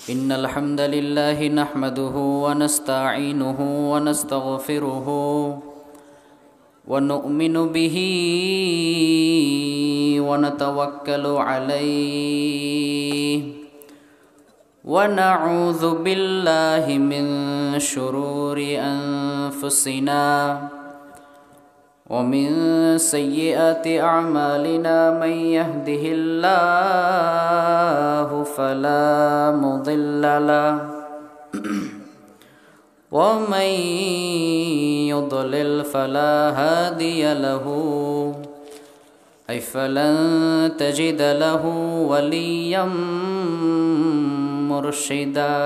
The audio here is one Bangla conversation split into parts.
إن الحمد لله نحمده ونستعينه ونستغفره ونؤمن به ونتوكل عليه ونعوذ بالله من شرور أنفسنا ومن سيئات أعمالنا من يهده الله فلا مضل له ومن يضلل فلا هادي له أي فلن تجد له وليا مرشدا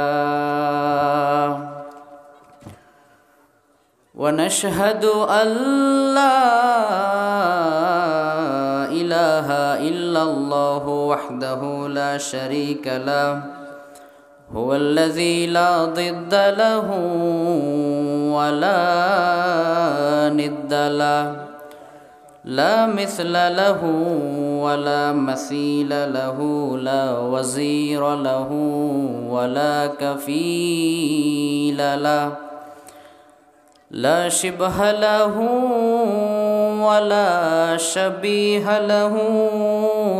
ونشهد أن لا إله إلا الله وحده لا شريك له هو الذي لا ضد له ولا ند له لا مثل له ولا مثيل له لا وزير له ولا كفيل له لا شبه له ولا شبيه له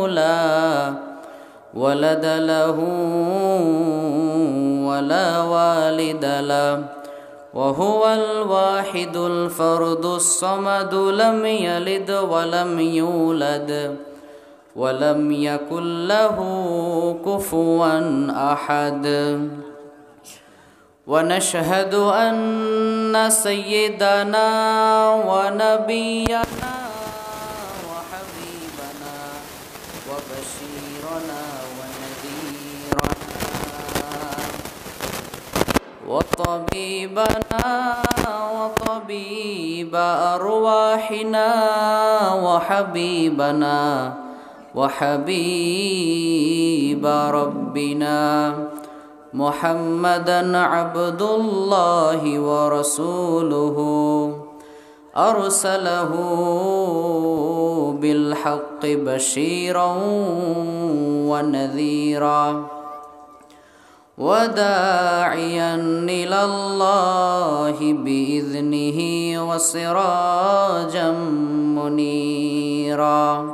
لا ولد له ولا والد له وهو الواحد الفرد الصمد لم يلد ولم يولد ولم يكن له كفوا أحد ونشهد أن سيدنا ونبينا وحبيبنا وبشيرنا ونذيرنا وطبيبنا وطبيب أرواحنا وحبيبنا وحبيب ربنا محمدًا عبد الله ورسوله أرسله بالحق بشيرا ونذيرا وداعيا إلى الله بإذنه وسراجا منيرا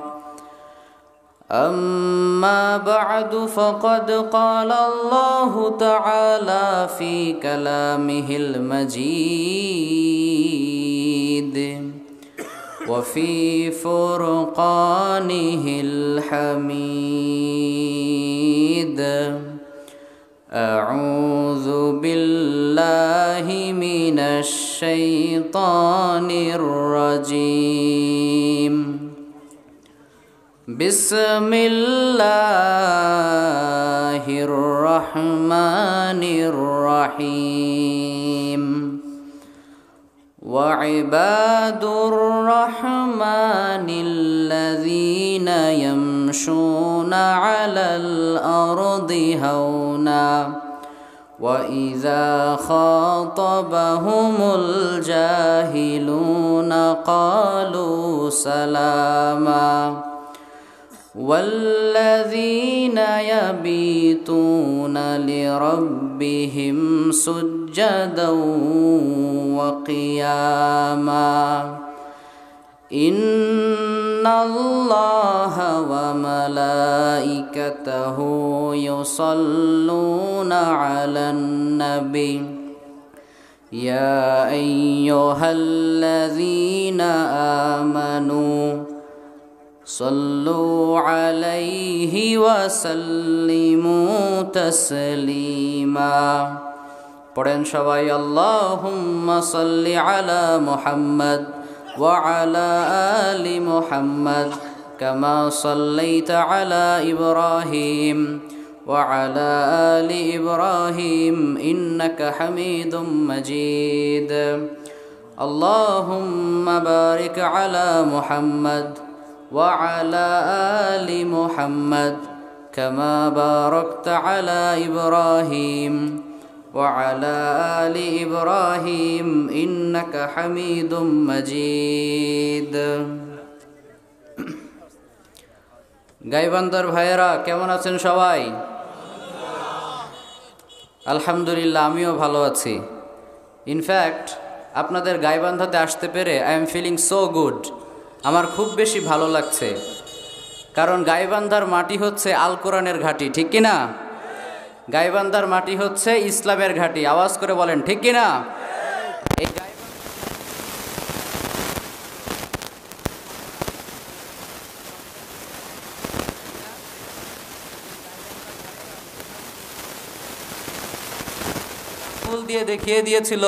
أما بعد فقد قال الله تعالى في كلامه المجيد وفي فرقانه الحميد أعوذ بالله من الشيطان الرجيم بسم الله الرحمن الرحيم وعباد الرحمن الذين يمشون على الأرض هونا وإذا خاطبهم الجاهلون قالوا سلاما والذين يبيتون لربهم سجدا وقياما إن الله وملائكته يصلون على النبي يا أيها الذين آمنوا صلوا عليه وسلموا تسليما পড়েন সবাই আল্লাহুম্মা সাল্লি আলা মুহাম্মাদ ওয়া আলা আলি মুহাম্মাদ কামা সাল্লাইতা আলা ইব্রাহিম ওয়া আলা আলি ইব্রাহিম ইন্নাকা হামিদুম মাজিদ আল্লাহুম্মা বারিক আলা মুহাম্মাদ وعلى آل محمد كما باركت على إبراهيم وعلى آل إبراهيم إنك حميد مجيد গাইবান্দার ভাইয়েরা কেমন আছেন সবাই? আলহামদুলিল্লাহ, আমিও ভালো আছি। ইনফ্যাক্ট আপনাদের গাইবান্ধাতে আসতে পেরে I am feeling so good. আমার খুব বেশি ভালো লাগছে, কারণ গাইবান্ধার মাটি হচ্ছে আল কোরআনের ঘাঁটি, ঠিক কিনা? গাইবান্ধার মাটি হচ্ছে ইসলামের ঘাঁটি। আওয়াজ করে বলেন ঠিক কিনা? এই ফুল দিয়ে দেখিয়ে দিয়েছিল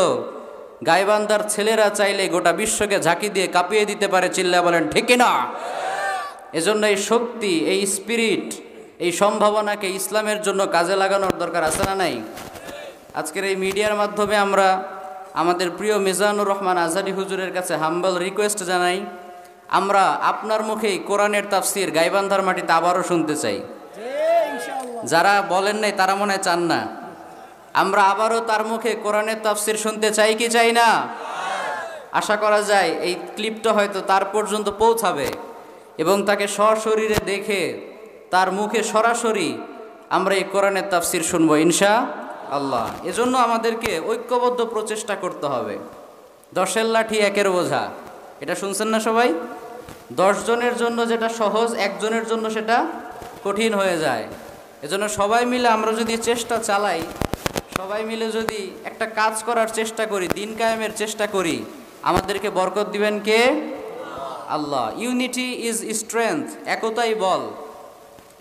গাইবান্ধার ছেলেরা চাইলে গোটা বিশ্বকে ঝাঁকি দিয়ে কাঁপিয়ে দিতে পারে। চিল্লায় বলেন ঠিক কিনা? এজন্য এই শক্তি, এই স্পিরিট, এই সম্ভাবনাকে ইসলামের জন্য কাজে লাগানোর দরকার আছে না নাই? আজকের এই মিডিয়ার মাধ্যমে আমরা আমাদের প্রিয় মিজানুর রহমান আজহারি হুজুরের কাছে হাম্বল রিকোয়েস্ট জানাই, আমরা আপনার মুখেই কোরআনের তাফসির গাইবান্ধার মাটিতে আবারও শুনতে চাই। যারা বলেন নাই তারা মনে হয় চান না। আমরা আবারও তার মুখে কোরআনের তাফসির শুনতে চাই কি চাই না? আশা করা যায় এই ক্লিপটা হয়তো তার পর্যন্ত পৌঁছাবে এবং তাকে সশরীরে দেখে তার মুখে সরাসরি আমরা এই কোরআনের তাফসির শুনবো ইনশাআল্লাহ। এজন্য আমাদেরকে ঐক্যবদ্ধ প্রচেষ্টা করতে হবে। 10 লাঠি 1 বোঝা, এটা শুনছেন না সবাই? 10 জনের জন্য যেটা সহজ, একজনের জন্য সেটা কঠিন হয়ে যায়। এজন্য সবাই মিলে আমরা যদি চেষ্টা চালাই, সবাই মিলে যদি একটা কাজ করার চেষ্টা করি, দিন কায়েমের চেষ্টা করি, আমাদেরকে বরকত দিবেন কে? আল্লাহ। ইউনিটি ইজ স্ট্রেংথ, একতাই বল।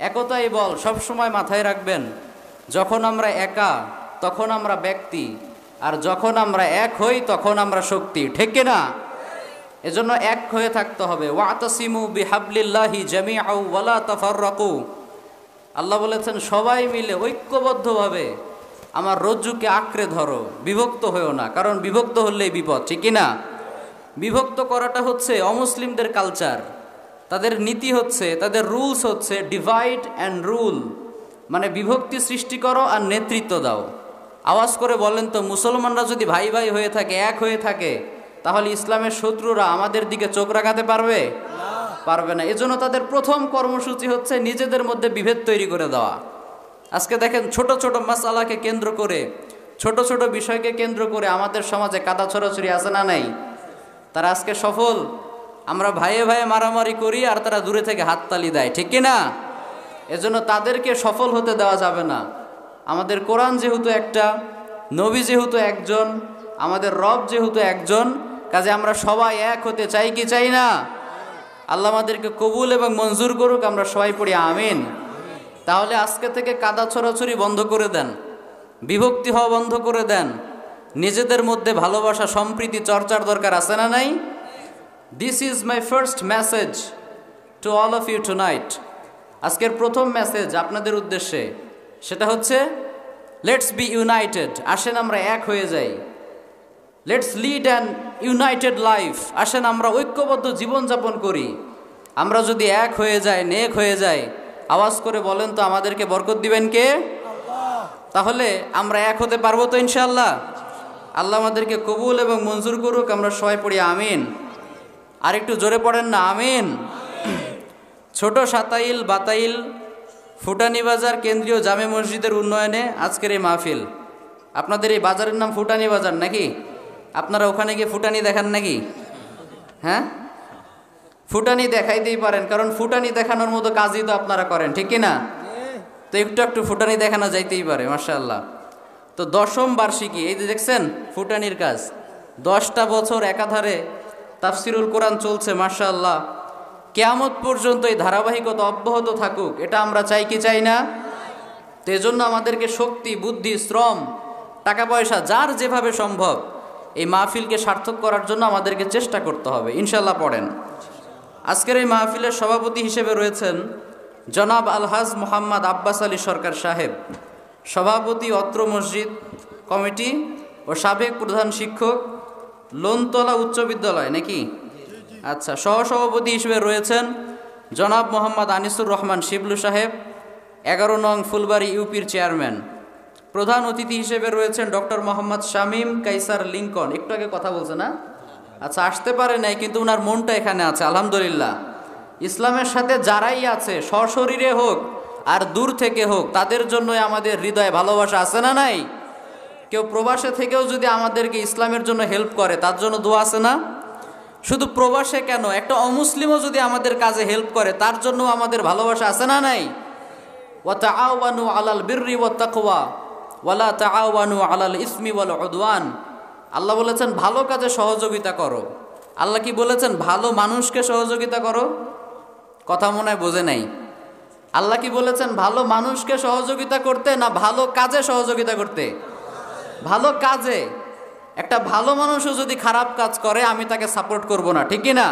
একতাই বল সবসময় মাথায় রাখবেন। যখন আমরা একা তখন আমরা ব্যক্তি, আর যখন আমরা এক হই তখন আমরা শক্তি, ঠিক কিনা? এজন্য এক হয়ে থাকতে হবে। ওয়াতাসিমু বিহাবলিল্লাহি জামিআউ ওয়ালা তাফাররাকু। আল্লাহ বলেছেন সবাই মিলে ঐক্যবদ্ধভাবে আমার রজ্জুকে আঁকড়ে ধরো, বিভক্ত হয়েও না, কারণ বিভক্ত হলেই বিপদ, ঠিক কিনা? বিভক্ত করাটা হচ্ছে অমুসলিমদের কালচার। তাদের নীতি হচ্ছে, তাদের রুলস হচ্ছে ডিভাইড অ্যান্ড রুল, মানে বিভক্তি সৃষ্টি করো আর নেতৃত্ব দাও। আওয়াজ করে বলেন তো, মুসলমানরা যদি ভাই ভাই হয়ে থাকে, এক হয়ে থাকে, তাহলে ইসলামের শত্রুরা আমাদের দিকে চোখ রাখাতে পারবে? পারবে না। এজন্য তাদের প্রথম কর্মসূচি হচ্ছে নিজেদের মধ্যে বিভেদ তৈরি করে দেওয়া। আজকে দেখেন ছোট ছোট মাসালাকে কেন্দ্র করে, ছোট ছোট বিষয়কে কেন্দ্র করে আমাদের সমাজে কাদা ছড়াছড়ি আছে না নাই? তারা আজকে সফল। আমরা ভাইয়ে ভাইয়ে মারামারি করি আর তারা দূরে থেকে হাততালি দেয়, ঠিক কিনা? এজন্য তাদেরকে সফল হতে দেওয়া যাবে না। আমাদের কোরআন যেহেতু একটা, নবী যেহেতু একজন, আমাদের রব যেহেতু একজন, কাজে আমরা সবাই এক হতে চাই কি চাই না? আল্লাহ আমাদেরকে কবুল এবং মঞ্জুর করুক। আমরা সবাই পড়ি আমিন। তাহলে আজকে থেকে কাদা ছড়াছড়ি বন্ধ করে দেন, বিভক্তি হওয়া বন্ধ করে দেন। নিজেদের মধ্যে ভালোবাসা সম্প্রীতি চর্চার দরকার আছে না নাই? This is my first message to all of you tonight. আজকের প্রথম মেসেজ আপনাদের উদ্দেশ্যে, সেটা হচ্ছে লেটস বি ইউনাইটেড। আসেন আমরা এক হয়ে যাই। Let's lead an United life. আসেন আমরা ঐক্যবদ্ধ জীবনযাপন করি। আমরা যদি এক হয়ে যাই, নেক হয়ে যাই, আওয়াজ করে বলেন তো আমাদেরকে বরকত দিবেন কে? তাহলে আমরা এক হতে পারবো তো ইনশাআল্লাহ? আল্লাহ আমাদেরকে কবুল এবং মঞ্জুর করুক। আমরা সবাই পড়ি আমিন। আর একটু জোরে পড়েন না আমিন। ছোট সাতাইল বাতাইল ফুটানি বাজার কেন্দ্রীয় জামে মসজিদের উন্নয়নে আজকের এই মাহফিল। আপনাদের এই বাজারের নাম ফুটানি বাজার নাকি? আপনারা ওখানে গিয়ে ফুটানি দেখান নাকি? হ্যাঁ, ফুটানি দেখাইতেই পারেন, কারণ ফুটানি দেখানোর মতো কাজই তো আপনারা করেন, ঠিক কিনা? তো একটু একটু ফুটানি দেখানো যাইতেই পারে, মাশাআল্লাহ। তো 10ম বার্ষিকী, এই যে দেখছেন ফুটানির কাজ, 10টা বছর একাধারে তাফসিরুল কোরআন চলছে, মাশাআল্লাহ। কিয়ামত পর্যন্ত এই ধারাবাহিকতা অব্যাহত থাকুক, এটা আমরা চাই কি চাই না? তো এজন্য আমাদেরকে শক্তি, বুদ্ধি, শ্রম, টাকা পয়সা যার যেভাবে সম্ভব এই মাহফিলকে সার্থক করার জন্য আমাদেরকে চেষ্টা করতে হবে ইনশাআল্লাহ। পড়েন। আজকের এই মাহফিলের সভাপতি হিসেবে রয়েছেন জনাব আলহাজ মোহাম্মদ আব্বাস আলী সরকার সাহেব, সভাপতি অত্র মসজিদ কমিটি ও সাবেক প্রধান শিক্ষক, লোনতলা উচ্চ বিদ্যালয় নাকি? আচ্ছা। সহসভাপতি হিসেবে রয়েছেন জনাব মোহাম্মদ আনিসুর রহমান শিবলু সাহেব, 11 নং ফুলবাড়ি ইউপির চেয়ারম্যান। প্রধান অতিথি হিসেবে রয়েছেন ডক্টর মোহাম্মদ শামীম কাইসার লিঙ্কন। একটু আগে কথা বলছে না? আচ্ছা, আসতে পারে নাই, কিন্তু ওনার মনটা এখানে আছে, আলহামদুলিল্লাহ। ইসলামের সাথে যারাই আছে, সশরীরে হোক আর দূর থেকে হোক, তাদের জন্যই আমাদের হৃদয়ে ভালোবাসা আছে না নাই? কেউ প্রবাসে থেকেও যদি আমাদেরকে ইসলামের জন্য হেল্প করে তার জন্য দোয়া আছে না? শুধু প্রবাসে কেন, একটা অমুসলিমও যদি আমাদের কাজে হেল্প করে তার জন্য আমাদের ভালোবাসা আছে না নাই? ওয়া তাআওয়ানু আলাল বিররি ওয়াত তাকওয়া ওয়ালা তাআওয়ানু আলাল ইসমি ওয়াল উদওয়ান। আল্লাহ বলেছেন ভালো কাজে সহযোগিতা করো। আল্লাহ কি বলেছেন? ভালো মানুষকে সহযোগিতা করো। কথা মনে হয় বোঝে নাই। আল্লাহ কি বলেছেন? ভালো মানুষকে সহযোগিতা করতে, না ভালো কাজে সহযোগিতা করতে? ভালো কাজে। একটা ভালো মানুষও যদি খারাপ কাজ করে আমি তাকে সাপোর্ট করব না, ঠিক কি না?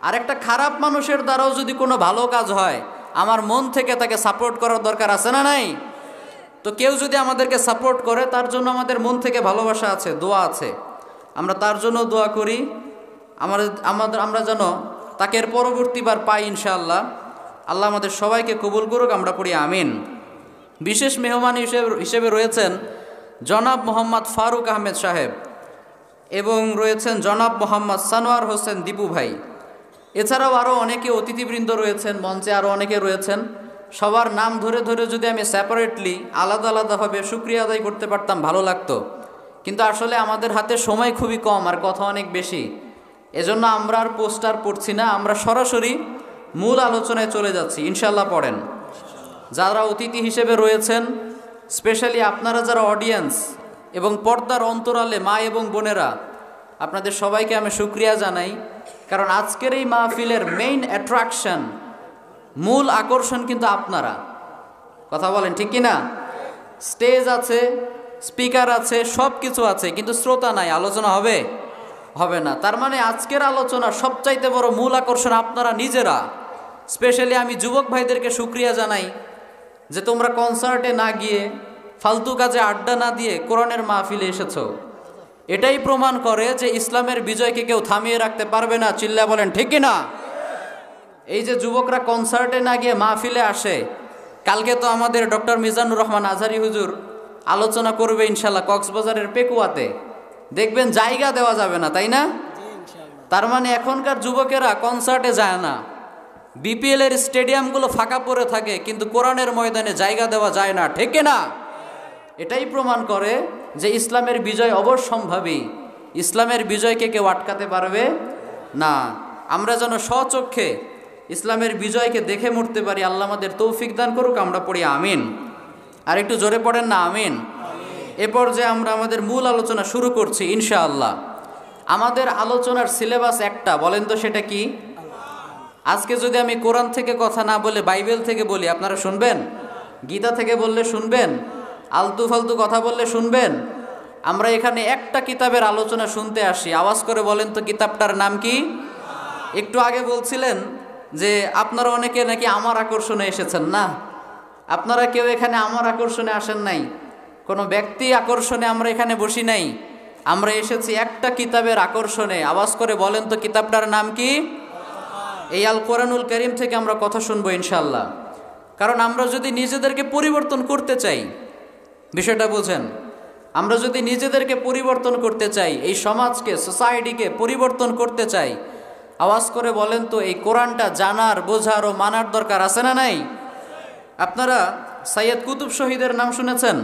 আর একটা খারাপ মানুষের দ্বারাও যদি কোনো ভালো কাজ হয় আমার মন থেকে তাকে সাপোর্ট করার দরকার আছে না নাই? তো কেউ যদি আমাদেরকে সাপোর্ট করে তার জন্য আমাদের মন থেকে ভালোবাসা আছে, দোয়া আছে, আমরা তার জন্য দোয়া করি। আমরা যেন তাকে এর পরবর্তীবার পাই ইনশাআল্লাহ। আল্লাহ আমাদের সবাইকে কবুল করুক, আমরা পড়ি আমিন। বিশেষ মেহমান হিসেবে রয়েছেন জনাব মোহাম্মদ ফারুক আহমেদ সাহেব এবং রয়েছেন জনাব মোহাম্মদ সানোয়ার হোসেন দীপু ভাই। এছাড়াও আরও অনেকে অতিথিবৃন্দ রয়েছেন, মঞ্চে আরও অনেকে রয়েছেন। সবার নাম ধরে ধরে যদি আমি সেপারেটলি আলাদা আলাদাভাবে শুকরিয়া আদায় করতে পারতাম ভালো লাগতো, কিন্তু আসলে আমাদের হাতে সময় খুবই কম আর কথা অনেক বেশি। এজন্য আমরা আর পোস্টার পড়ছি না, আমরা সরাসরি মূল আলোচনায় চলে যাচ্ছি। ইনশাআল্লাহ পড়েন। যারা অতিথি হিসেবে রয়েছেন, স্পেশালি আপনারা যারা অডিয়েন্স এবং পর্দার অন্তরালে মা এবং বোনেরা, আপনাদের সবাইকে আমি শুকরিয়া জানাই। কারণ আজকের এই মাহফিলের মেইন অ্যাট্রাকশন, মূল আকর্ষণ কিন্তু আপনারা। কথা বলেন ঠিক কি না? স্টেজ আছে, স্পিকার আছে, সব কিছু আছে, কিন্তু শ্রোতা নাই, আলোচনা হবে হবে না। তার মানে আজকের আলোচনা সবচাইতে বড় মূল আকর্ষণ আপনারা নিজেরা। স্পেশালি আমি যুবক ভাইদেরকে শুকরিয়া জানাই যে তোমরা কনসার্টে না গিয়ে, ফালতু কাজে আড্ডা না দিয়ে কোরআনের মাহফিলে এসেছো। এটাই প্রমাণ করে যে ইসলামের বিজয়কে কেউ থামিয়ে রাখতে পারবে না। চিল্লা বলেন ঠিক কি না? এই যে যুবকরা কনসার্টে না গিয়ে মাহফিলে আসে, কালকে তো আমাদের ডক্টর মিজানুর রহমান আজহারি হুজুর আলোচনা করবে ইনশাল্লাহ কক্সবাজারের পেকুয়াতে। দেখবেন জায়গা দেওয়া যাবে না, তাই না? তার মানে এখনকার যুবকেরা কনসার্টে যায় না, বিপিএল এর স্টেডিয়ামগুলো ফাঁকা পড়ে থাকে, কিন্তু কোরআনের ময়দানে জায়গা দেওয়া যায় না, ঠিক না? এটাই প্রমাণ করে যে ইসলামের বিজয় অবশ্যম্ভাবী। ইসলামের বিজয়কে কেউ আটকাতে পারবে না। আমরা যেন স্বচক্ষে ইসলামের বিজয়কে দেখে মরতে পারি। আল্লাহ আমাদের তৌফিক দান করুক, আমরা পড়ি আমিন। আর একটু জোরে পড়েন না আমিন। এ পর্যায়ে আমরা আমাদের মূল আলোচনা শুরু করছি ইনশাআল্লাহ। আমাদের আলোচনার সিলেবাস একটা, বলেন তো সেটা কি? আজকে যদি আমি কোরআন থেকে কথা না বলে বাইবেল থেকে বলি আপনারা শুনবেন? গীতা থেকে বললে শুনবেন? আলতু ফালতু কথা বললে শুনবেন? আমরা এখানে একটা কিতাবের আলোচনা শুনতে আসি। আওয়াজ করে বলেন তো কিতাবটার নাম কি? একটু আগে বলছিলেন যে আপনারা অনেকে নাকি আমার আকর্ষণে এসেছেন। না, আপনারা কেউ এখানে আমার আকর্ষণে আসেন নাই, কোনো ব্যক্তি আকর্ষণে আমরা এখানে বসি নাই। আমরা এসেছি একটা কিতাবের আকর্ষণে। আওয়াজ করে বলেন তো কিতাবটার নাম কি? এই আল কোরআনুল কারীম থেকে আমরা কথা শুনবো ইনশাআল্লাহ। কারণ আমরা যদি নিজেদেরকে পরিবর্তন করতে চাই, বিষয়টা বুঝেন, আমরা যদি নিজেদেরকে পরিবর্তন করতে চাই, এই সমাজকে, সোসাইটিকে পরিবর্তন করতে চাই, আওয়াজ করে বলেন তো এই কোরআনটা জানার, বোঝার ও মানার দরকার আছে না নাই? আপনারা সৈয়দ কুতুব শহীদের নাম শুনেছেন?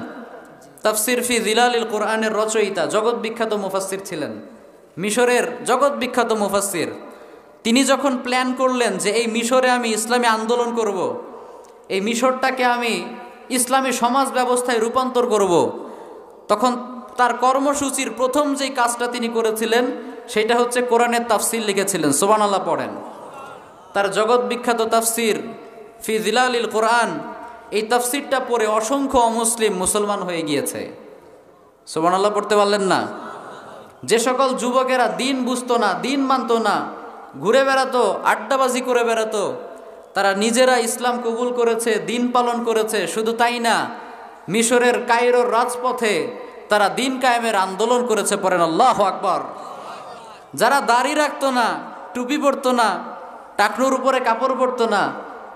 তাফসির ফি জিলালিল কোরআনের রচয়িতা, জগৎ বিখ্যাত মুফাসসির ছিলেন, মিশরের জগৎ বিখ্যাত মুফাসসির। তিনি যখন প্ল্যান করলেন যে এই মিশরে আমি ইসলামী আন্দোলন করব, এই মিশরটাকে আমি ইসলামী সমাজ ব্যবস্থায় রূপান্তর করব, তখন তার কর্মসূচির প্রথম যেই কাজটা তিনি করেছিলেন সেটা হচ্ছে কোরআনের তাফসির লিখেছিলেন। সুবহানাল্লাহ পড়েন। তার জগৎ বিখ্যাত তাফসির ফি জিলালিল কোরআন, এই তাফসিরটা পড়ে অসংখ্য অমুসলিম মুসলমান হয়ে গিয়েছে। সুবহানাল্লাহ পড়তে পারলেন না? যে সকল যুবকেরা দিন বুঝতো না, দিন মানতো না, ঘুরে বেড়াতো, আড্ডাবাজি করে বেড়াতো, তারা নিজেরা ইসলাম কবুল করেছে, দিন পালন করেছে। শুধু তাই না, মিশরের কায়রোর রাজপথে তারা দিন কায়েমের আন্দোলন করেছে। পড়েন আল্লাহু আকবার। যারা দাড়ি রাখতো না, টুপি পরতো না, টাকনুর উপরে কাপড় পরতো না,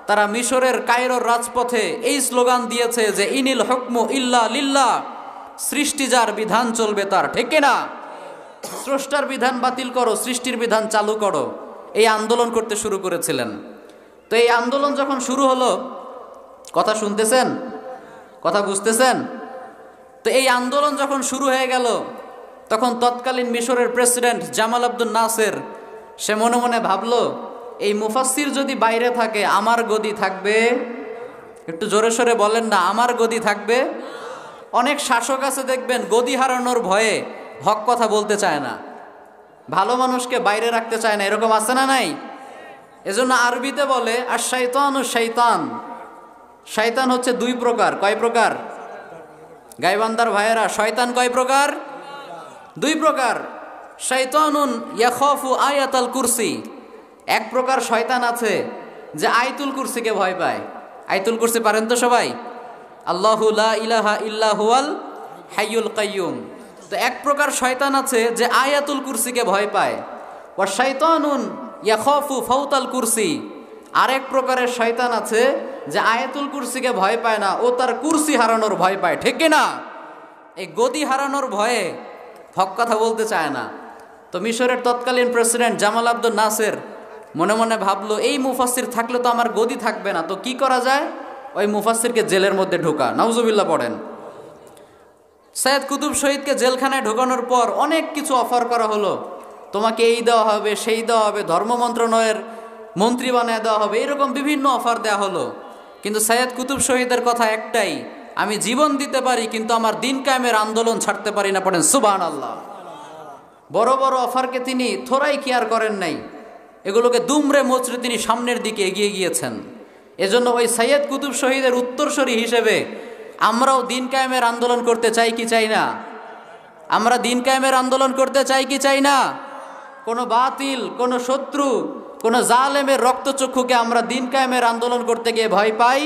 তারা মিশরের কায়রোর রাজপথে এই স্লোগান দিয়েছে যে ইনিল হুকমু ইল্লা লিল্লাহ, সৃষ্টি যার বিধান চলবে তার, ঠিক না? স্রষ্টার বিধান বাতিল করো, সৃষ্টির বিধান চালু করো, এই আন্দোলন করতে শুরু করেছিলেন। তো এই আন্দোলন যখন শুরু হলো, কথা শুনতেছেন? কথা বুঝতেছেন? তো এই আন্দোলন যখন শুরু হয়ে গেল, তখন তৎকালীন মিশরের প্রেসিডেন্ট জামাল আব্দুল নাসের সে মনে মনে ভাবলো, এই মুফাসসির যদি বাইরে থাকে আমার গদি থাকবে? একটু জোরে সোরে বলেন না, আমার গদি থাকবে? অনেক শাসক আছে দেখবেন গদি হারানোর ভয়ে হক কথা বলতে চায় না, ভালো মানুষকে বাইরে রাখতে চায় না, এরকম আছে না নাই? এজন্য আরবিতে বলে আর শাইতান ও শাইতান। শয়তান হচ্ছে দুই প্রকার। কয় প্রকার? গাইবান্দার ভাইয়েরা, শয়তান কয় প্রকার? দুই প্রকার। শাইতানুন ইয়াখাফু আয়াতাল কুরসি, এক প্রকার শয়তান আছে যে আয়াতুল কুরসিকে ভয় পায়। আয়াতুল কুরসি পারেন তো সবাই? আল্লাহু লা ইলাহা ইল্লা হুয়াল হাইয়ুল কাইয়ুম। তো এক প্রকার শয়তান আছে যে আয়াতুল কুরসিকে ভয় পায়। ওয়া শাইতানুন ইয়াখাফু ফাওতাল কুরসি, আরেক প্রকারের শয়তান আছে যে আয়াতুল কুরসিকে ভয় পায় না, ও তার কুরসি হারানোর ভয় পায়। ঠিক কিনা? এই গদি হারানোর ভয়ে হক কথা বলতে চায় না। তো মিশরের তৎকালীন প্রেসিডেন্ট জামাল আব্দুল নাসের মনে মনে ভাবলো, এই মুফাসসির থাকলে তো আমার গদি থাকবে না, তো কি করা যায়? ওই মুফাসসিরকে জেলের মধ্যে ঢোকা। নাউজুবিল্লাহ পড়েন। সৈয়দ কুতুব শহীদকে জেলখানায় ঢোকানোর পর অনেক কিছু অফার করা হলো, তোমাকে এই দেওয়া হবে, সেই দেওয়া হবে, ধর্ম মন্ত্রণালয়ের মন্ত্রী বানিয়ে দেওয়া হবে, এরকম বিভিন্ন অফার দেওয়া হলো। কিন্তু সৈয়দ কুতুব শহীদের কথা একটাই, আমি জীবন দিতে পারি কিন্তু আমার দিন কায়েমের আন্দোলন ছাড়তে পারি না। পড়েন সুবহানাল্লাহ। বড় বড় অফারকে তিনি থোড়াই কেয়ার করেন নাই, এগুলোকে দুমড়ে মোচড়ে তিনি সামনের দিকে এগিয়ে গিয়েছেন। এজন্য ওই সৈয়দ কুতুব শহীদের উত্তরসূরি হিসেবে আমরাও দিন কায়েমের আন্দোলন করতে চাই কি চাই না? আমরা দিন কায়েমের আন্দোলন করতে চাই কি চাই না? কোনো বাতিল, কোনো শত্রু, কোনো জালেমের রক্তচক্ষুকে আমরা দিন কায়েমের আন্দোলন করতে গিয়ে ভয় পাই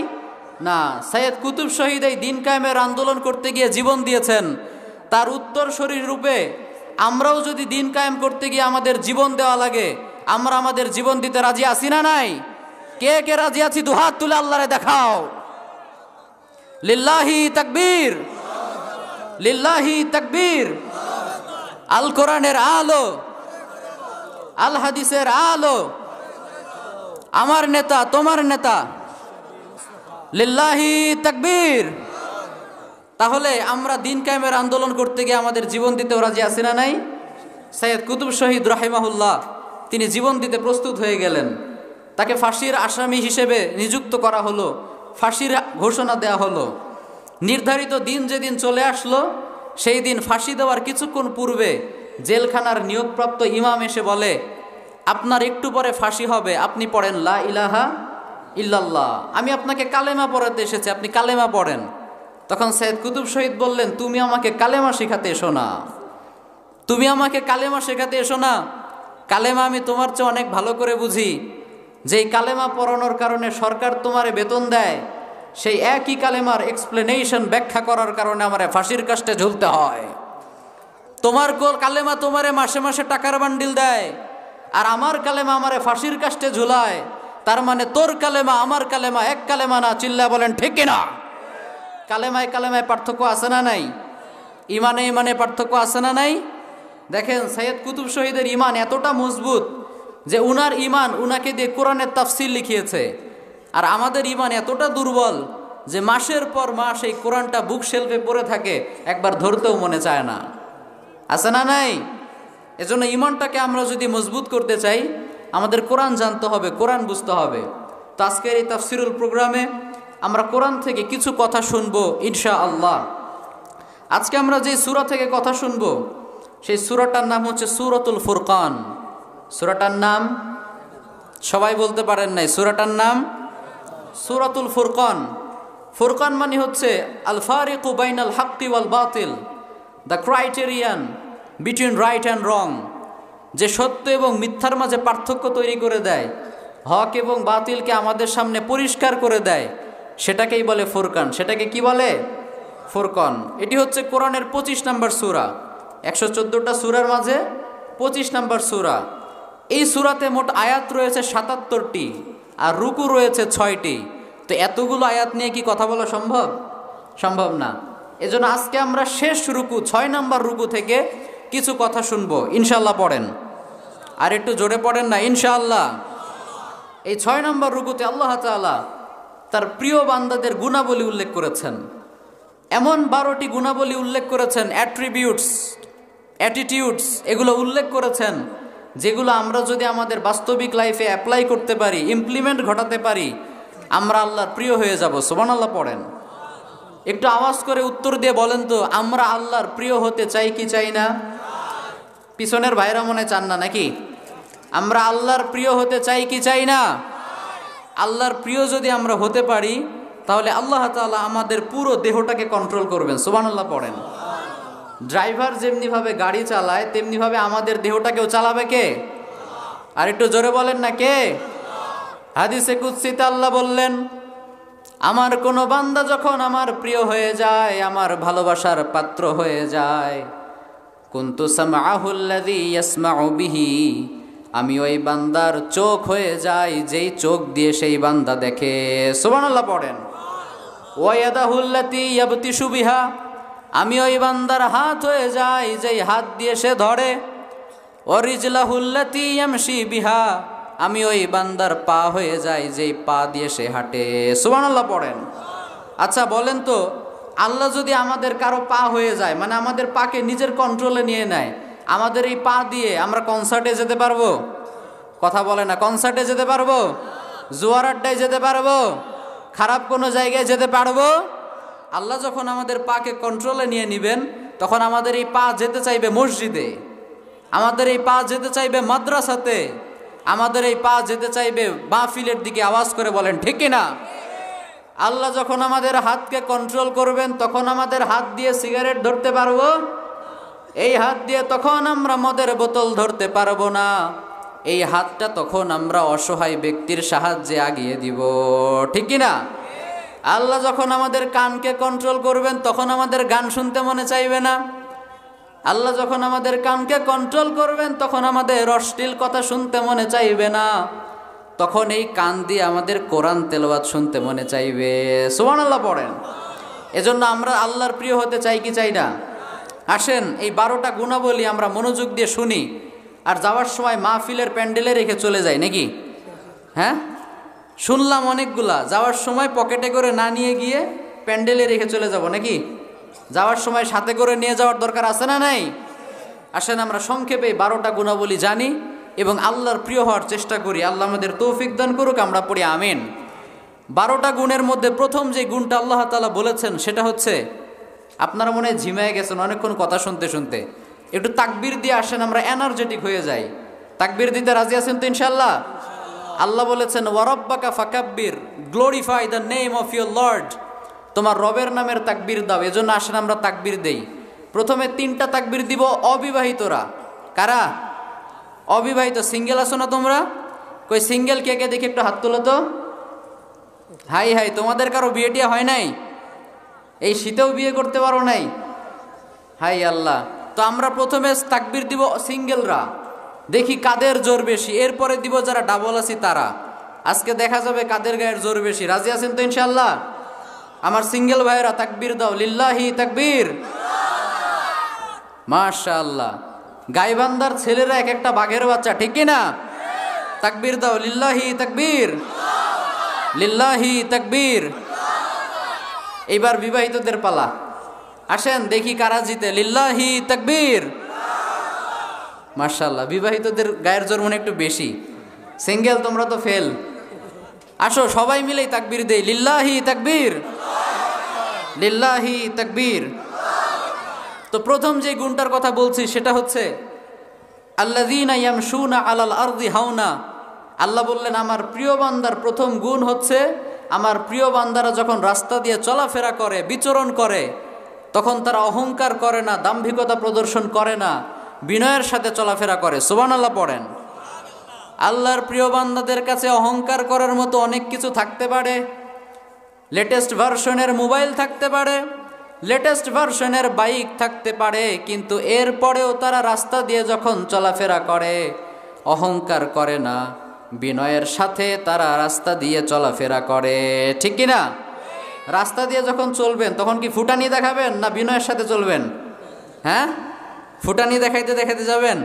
না। সৈয়দ কুতুব শহীদ এই দিন কায়েমের আন্দোলন করতে গিয়ে জীবন দিয়েছেন, তার উত্তরসূরি রূপে আমরাও যদি দিন কায়েম করতে গিয়ে আমাদের জীবন দেওয়া লাগে, আমরা আমাদের জীবন দিতে রাজি আছি না নাই? কে কে রাজি আছি দুহাত তুলে আল্লাহরে দেখাও। লিল্লাহি তাকবীর, লিল্লাহি তাকবীর। আল কোরআনের আলো, আল হাদিসের আলো, আমার নেতা তোমার নেতা, লিল্লাহি তাকবীর। তাহলে আমরা দিন কায়েমের আন্দোলন করতে গিয়ে আমাদের জীবন দিতেও রাজি আছি না নাই? সৈয়দ কুতুব শহীদ রাহিমাহুল্লাহ তিনি জীবন দিতে প্রস্তুত হয়ে গেলেন। তাকে ফাঁসির আসামি হিসেবে নিযুক্ত করা হলো, ফাঁসির ঘোষণা দেওয়া হলো। নির্ধারিত দিন যেদিন চলে আসলো, সেই দিন ফাঁসি দেওয়ার কিছুক্ষণ পূর্বে জেলখানার নিয়োগপ্রাপ্ত ইমাম এসে বলে, আপনার একটু পরে ফাঁসি হবে, আপনি পড়েন লা ইলাহা ইল্লাল্লাহ, আমি আপনাকে কালেমা পড়াতে এসেছি, আপনি কালেমা পড়েন। তখন সৈয়দ কুতুব শহীদ বললেন, তুমি আমাকে কালেমা শেখাতে এসো না, তুমি আমাকে কালেমা শেখাতে এসো না। কালেমা আমি তোমার চেয়ে অনেক ভালো করে বুঝি। যেই কালেমা পড়ানোর কারণে সরকার তোমারে বেতন দেয়, সেই একই কালেমার এক্সপ্লেনেশন ব্যাখ্যা করার কারণে আমারে ফাঁসির কাস্টে ঝুলতে হয়। তোমার কালেমা তোমারে মাসে মাসে টাকার বান্ডিল দেয়, আর আমার কালেমা আমারে ফাঁসির কাস্টে ঝুলায়। তার মানে তোর কালেমা আমার কালেমা এক কালেমা না। চিল্লায় বলেন ঠিক কিনা? কালেমায় কালেমায় পার্থক্য আছে না নাই? ইমানে ইমানে পার্থক্য আছে না নাই? দেখেন সৈয়দ কুতুব শহীদের ইমান এতটা মজবুত যে উনার ইমান উনাকে দিয়ে কোরআনের তাফসির লিখিয়েছে, আর আমাদের ইমান এতটা দুর্বল যে মাসের পর মাস এই কোরআনটা বুক শেলফে পড়ে থাকে, একবার ধরতেও মনে চায় না। আছে না নাই? এজন্য ইমানটাকে আমরা যদি মজবুত করতে চাই, আমাদের কোরআন জানতে হবে, কোরআন বুঝতে হবে। তো আজকের এই তাফসিরুল প্রোগ্রামে আমরা কোরআন থেকে কিছু কথা শুনবো ইনশাআল্লাহ। আজকে আমরা যে সূরা থেকে কথা শুনবো, সেই সূরাটার নাম হচ্ছে সূরাতুল ফুরকান। সূরাটার নাম সবাই বলতে পারেন নাই? সূরাটার নাম সূরাতুল ফুরকান। ফুরকান মানে হচ্ছে আল ফারিকু বাইনাল হাক্কি ওয়াল বাতিল, the criterion between right and রং। যে সত্য এবং মিথ্যার মাঝে পার্থক্য তৈরি করে দেয়, হক এবং বাতিলকে আমাদের সামনে পরিষ্কার করে দেয়, সেটাকেই বলে ফুরকান। সেটাকে কি বলে? ফুরকান। এটি হচ্ছে কোরআনের 25 নম্বর সূরা। 114টা সূরার মাঝে 25 নম্বর সূরা। এই সূরাতে মোট আয়াত রয়েছে 77টি, আর রুকু রয়েছে 6টি। তো এতগুলো আয়াত নিয়ে কি কথা বলা সম্ভব? সম্ভব না। এজন্য আজকে আমরা শেষ রুকু 6 নম্বর রুকু থেকে কিছু কথা শুনবো ইনশাআল্লাহ। পড়েন, আর একটু জোরে পড়েন না ইনশাআল্লাহ। এই 6 নম্বর রুকুতে আল্লাহ তাআলা তার প্রিয় বান্দাদের গুণাবলী উল্লেখ করেছেন। এমন 12টি গুণাবলী উল্লেখ করেছেন, অ্যাট্রিবিউটস, অ্যাটিটিউডস, এগুলো উল্লেখ করেছেন, যেগুলো আমরা যদি আমাদের বাস্তবিক লাইফে অ্যাপ্লাই করতে পারি, ইমপ্লিমেন্ট ঘটাতে পারি, আমরা আল্লাহর প্রিয় হয়ে যাব। সুবহানাল্লাহ পড়েন। একটু আওয়াজ করে উত্তর দিয়ে বলেন তো, আমরা আল্লাহর প্রিয় হতে চাই কি চাই না? পিছনের ভাইরা মনে চান না নাকি? আমরা আল্লাহর প্রিয় হতে চাই কি চাই না? আল্লাহর প্রিয় যদি আমরা হতে পারি, তাহলে আল্লাহ তাআলা আমাদের পুরো দেহটাকে কন্ট্রোল করবেন। সুবহানাল্লাহ পড়েন। ড্রাইভার যেমনিভাবে গাড়ি চালায়, তেমনিভাবে আমাদের দেহটাকেও চালাবে কে? আর একটু জোরে বলেন না, কে? হাদিসে কুদসিতে আল্লাহ বললেন, আমার কোনো বান্দা যখন আমার প্রিয় হয়ে যায়, আমার ভালোবাসার পাত্র হয়ে যায়, কুনতু সামআহুল্লাযী ইয়াসমাউ বিহি, আমি ওই বান্দার চোখ হয়ে যাই, যেই চোখ দিয়ে সেই বান্দা দেখে। সুবহানাল্লাহ পড়েন। ওয়া ইয়াদাহুল্লাতী ইয়াবতিশু বিহা, আমি ওই বান্দার হাত হয়ে যাই, যেই হাত দিয়ে সে ধরে। ওয়া রিজলাহুল্লাতী ইয়ামশি বিহা, আমি ওই বান্দার পা হয়ে যাই, যেই পা দিয়ে সে হাঁটে। সুবহানাল্লাহ পড়েন। আচ্ছা বলেন তো, আল্লাহ যদি আমাদের কারো পা হয়ে যায়, মানে আমাদের পাকে নিজের কন্ট্রোলে নিয়ে নেয়, আমাদের এই পা দিয়ে আমরা কনসার্টে যেতে পারবো? কথা বলে না, কনসার্টে যেতে পারবো? জোয়ার আড্ডায় যেতে পারবো? খারাপ কোনো জায়গায় যেতে পারবো? আল্লাহ যখন আমাদের পাকে কন্ট্রোলে নিয়ে নেবেন, তখন আমাদের এই পা যেতে চাইবে মসজিদে, আমাদের এই পা যেতে চাইবে মাদ্রাসাতে, আমাদের এই পা যেতে চাইবে মাহফিলের দিকে। আওয়াজ করে বলেন ঠিক কিনা? আল্লাহ যখন আমাদের হাতকে কন্ট্রোল করবেন, তখন আমাদের হাত দিয়ে সিগারেট ধরতে পারবো? এই হাত দিয়ে তখন আমরা মদের বোতল ধরতে পারবো না। এই হাতটা তখন আমরা অসহায় ব্যক্তির সাহায্যে আগিয়ে দিব, ঠিক কিনা? আল্লাহ যখন আমাদের কানকে কন্ট্রোল করবেন, তখন আমাদের গান শুনতে মনে চাইবে না। আল্লাহ যখন আমাদের কানকে কন্ট্রোল করবেন, তখন আমাদের অশ্লীল কথা শুনতে মনে চাইবে না। তখন এই কান দিয়ে আমাদের কোরআন তেলাওয়াত শুনতে মনে চাইবে। সুবহানাল্লাহ পড়েন। এজন্য আমরা আল্লাহর প্রিয় হতে চাই কি চাই না? আসেন এই 12টা গুণাবলী আমরা মনোযোগ দিয়ে শুনি, আর যাওয়ার সময় মাহফিলের প্যান্ডেলে রেখে চলে যাই নাকি? হ্যাঁ, শুনলাম অনেকগুলা, যাওয়ার সময় পকেটে করে না নিয়ে গিয়ে প্যান্ডেলে রেখে চলে যাব নাকি? যাওয়ার সময় সাথে করে নিয়ে যাওয়ার দরকার আছে না নাই? আসেন আমরা সংক্ষেপে 12টা গুণাবলী জানি এবং আল্লাহর প্রিয় হওয়ার চেষ্টা করি। আল্লাহ আমাদের তৌফিক দান করুক, আমরা পড়ি আমিন। 12টা গুণের মধ্যে প্রথম যে গুণটা আল্লাহ তাআলা বলেছেন, সেটা হচ্ছে, আপনারা মনে হয় ঝিমায় গেছেন অনেকক্ষণ কথা শুনতে শুনতে, একটু তাকবীর দিয়ে আসেন, আমরা এনার্জেটিক হয়ে যাই। তাকবীর দিতে রাজি আছেন তো ইনশাআল্লাহ? আল্লাহ বলেছেন, ওয়ারাব্বাকা ফাকাব্বির, glorify the name of your lord, তোমার রবের নামের তাকবীর দাও। এজন্য আসেন আমরা তাকবীর দেই। প্রথমে 3টা তাকবীর দিব অবিবাহিতরা। কারা? অবিবাহিত। সিঙ্গেল আছো না তোমরা? কই সিঙ্গেল কে কে দেখি একটু হাত তোলো তো। হাই হাই, তোমাদের কারো বিয়ে টিয়া হয় নাই? এই শীতেও বিয়ে করতে পারো নাই? হাই আল্লাহ। তো আমরা প্রথমে তাকবীর দিব সিঙ্গেলরা, দেখি কাদের জোর বেশি। এরপরে দিব যারা ডাবল আছি তারা। আজকে দেখা যাবে কাদের গায়ের জোর বেশি। রাজি আছেন তো ইনশাআল্লাহ? আমার সিঙ্গেল ভাইয়েরা তাকবীর দাও, লিল্লাহি তাকবীর। মাশাআল্লাহ। গাইবান্দার ছেলেরা এক একটা বাঘের বাচ্চা, ঠিক কিনা? তাকবীর দাও, লিল্লাহি তাকবীর, লিল্লাহি তাকবীর। এইবার বিবাহিতদের পালা। আসেন দেখি কারা জিতে। লিল্লাহি তাকবীর। মাশাআল্লাহ, বিবাহিতদের গায়ের জোর মনে একটু বেশি। সিঙ্গেল তোমরা তো ফেল। আসো সবাই মিলেই তাকবীর দেই, লিল্লাহি তাকবীর, লিল্লাহি তাকবীর। তো প্রথম যে গুণটার কথা বলছি সেটা হচ্ছে আল্লাযীনা ইয়ামশুনা আলাল আরদি হাওনা। আল্লাহ বললেন, আমার প্রিয় বান্দার প্রথম গুণ হচ্ছে, আমার প্রিয় বান্দারা যখন রাস্তা দিয়ে চলাফেরা করে, বিচরণ করে, তখন তারা অহংকার করে না, দাম্ভিকতা প্রদর্শন করে না, বিনয়ের সাথে চলাফেরা করে। সুবহানাল্লাহ পড়েন। আল্লাহর প্রিয় বান্দাদের কাছে অহংকার করার মতো অনেক কিছু থাকতে পারে। লেটেস্ট ভার্সনের মোবাইল থাকতে পারে, লেটেস্ট ভার্সনের বাইক থাকতে পারে, কিন্তু এরপরেও তারা রাস্তা দিয়ে যখন চলাফেরা করে অহংকার করে না, বিনয়ের সাথে তারা রাস্তা দিয়ে চলাফেরা করে, ঠিক কিনা? রাস্তা দিয়ে যখন চলবেন তখন কি ফুটানি দেখাবেন না বিনয়ের সাথে চলবেন? হ্যাঁ, ফুটানি দেখাইতে দেখাইতে যাবেন,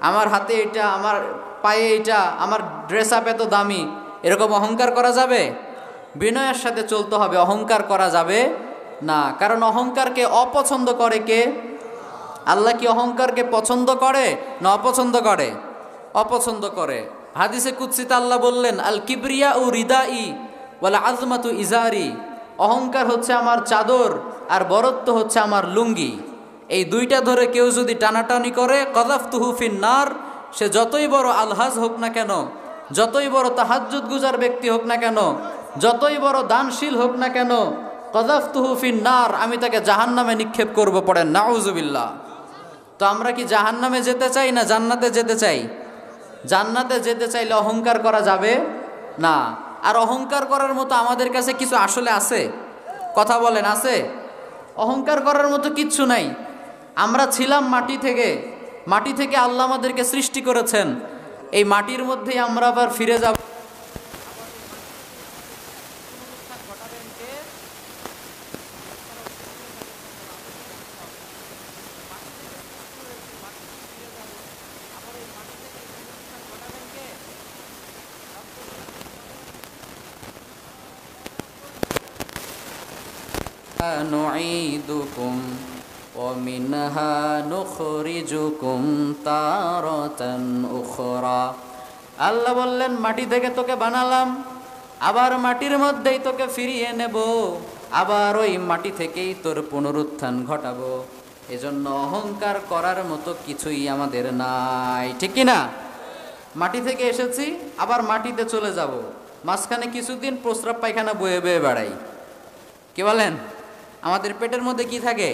আমার হাতে এটা, আমার পায়ে এটা, আমার ড্রেস আপ এত দামি, এরকম অহংকার করা যাবে? বিনয়ের সাথে চলতে হবে, অহংকার করা যাবে না, কারণ অহংকারকে অপছন্দ করে কে? আল্লাহ কি অহংকারকে পছন্দ করে না অপছন্দ করে? অপছন্দ করে। হাদিসে কুদসিতে আল্লাহ বললেন, আল কিবরিয়া ও রিদাই ওয়াল আজমাতু ইজারি, অহংকার হচ্ছে আমার চাদর আর বরত্ব হচ্ছে আমার লুঙ্গি। এই দুইটা ধরে কেউ যদি টানাটানি করে, কযাফতুহু ফিন নার, সে যতই বড় আলহাজ হোক না কেন, যতই বড় তাহাজ্জুদ গুজার ব্যক্তি হোক না কেন, যতই বড় দানশীল হোক না কেন, কযাফতুহু ফিন নার, আমি তাকে জাহান্নামে নিক্ষেপ করব। পড়েন নাউজুবিল্লাহ। তো আমরা কি জাহান্নামে যেতে চাই না জান্নাতে যেতে চাই? জান্নাতে যেতে চাইলে অহংকার করা যাবে না। আর অহংকার করার মতো আমাদের কাছে কিছু আসলে আছে? কথা বলেন, আছে? অহংকার করার মতো কিচ্ছু নাই। আমরা ছিলাম মাটি থেকে, মাটি থেকে আল্লাহ আমাদেরকে সৃষ্টি করেছেন, এই মাটির মধ্যেই আমরা আবার ফিরে যাব। নুঈদুকুম ওয়া মিনহা নুখরিজুকুম তারাতান উখরা। আল্লাহ বললেন, মাটি থেকে তোকে বানালাম, আবার মাটির মধ্যেই তোকে ফিরিয়ে নেব, আবার ওই মাটি থেকেই তোর পুনরুত্থান ঘটাবো। এজন্য অহংকার করার মতো কিছুই আমাদের নাই, ঠিক কি না? মাটি থেকে এসেছি, আবার মাটিতে চলে যাব, মাঝখানে কিছুদিন প্রস্রাব পায়খানা বয়ে বয়ে বেড়াই। কি বলেন? আমাদের পেটের মধ্যে কি থাকে?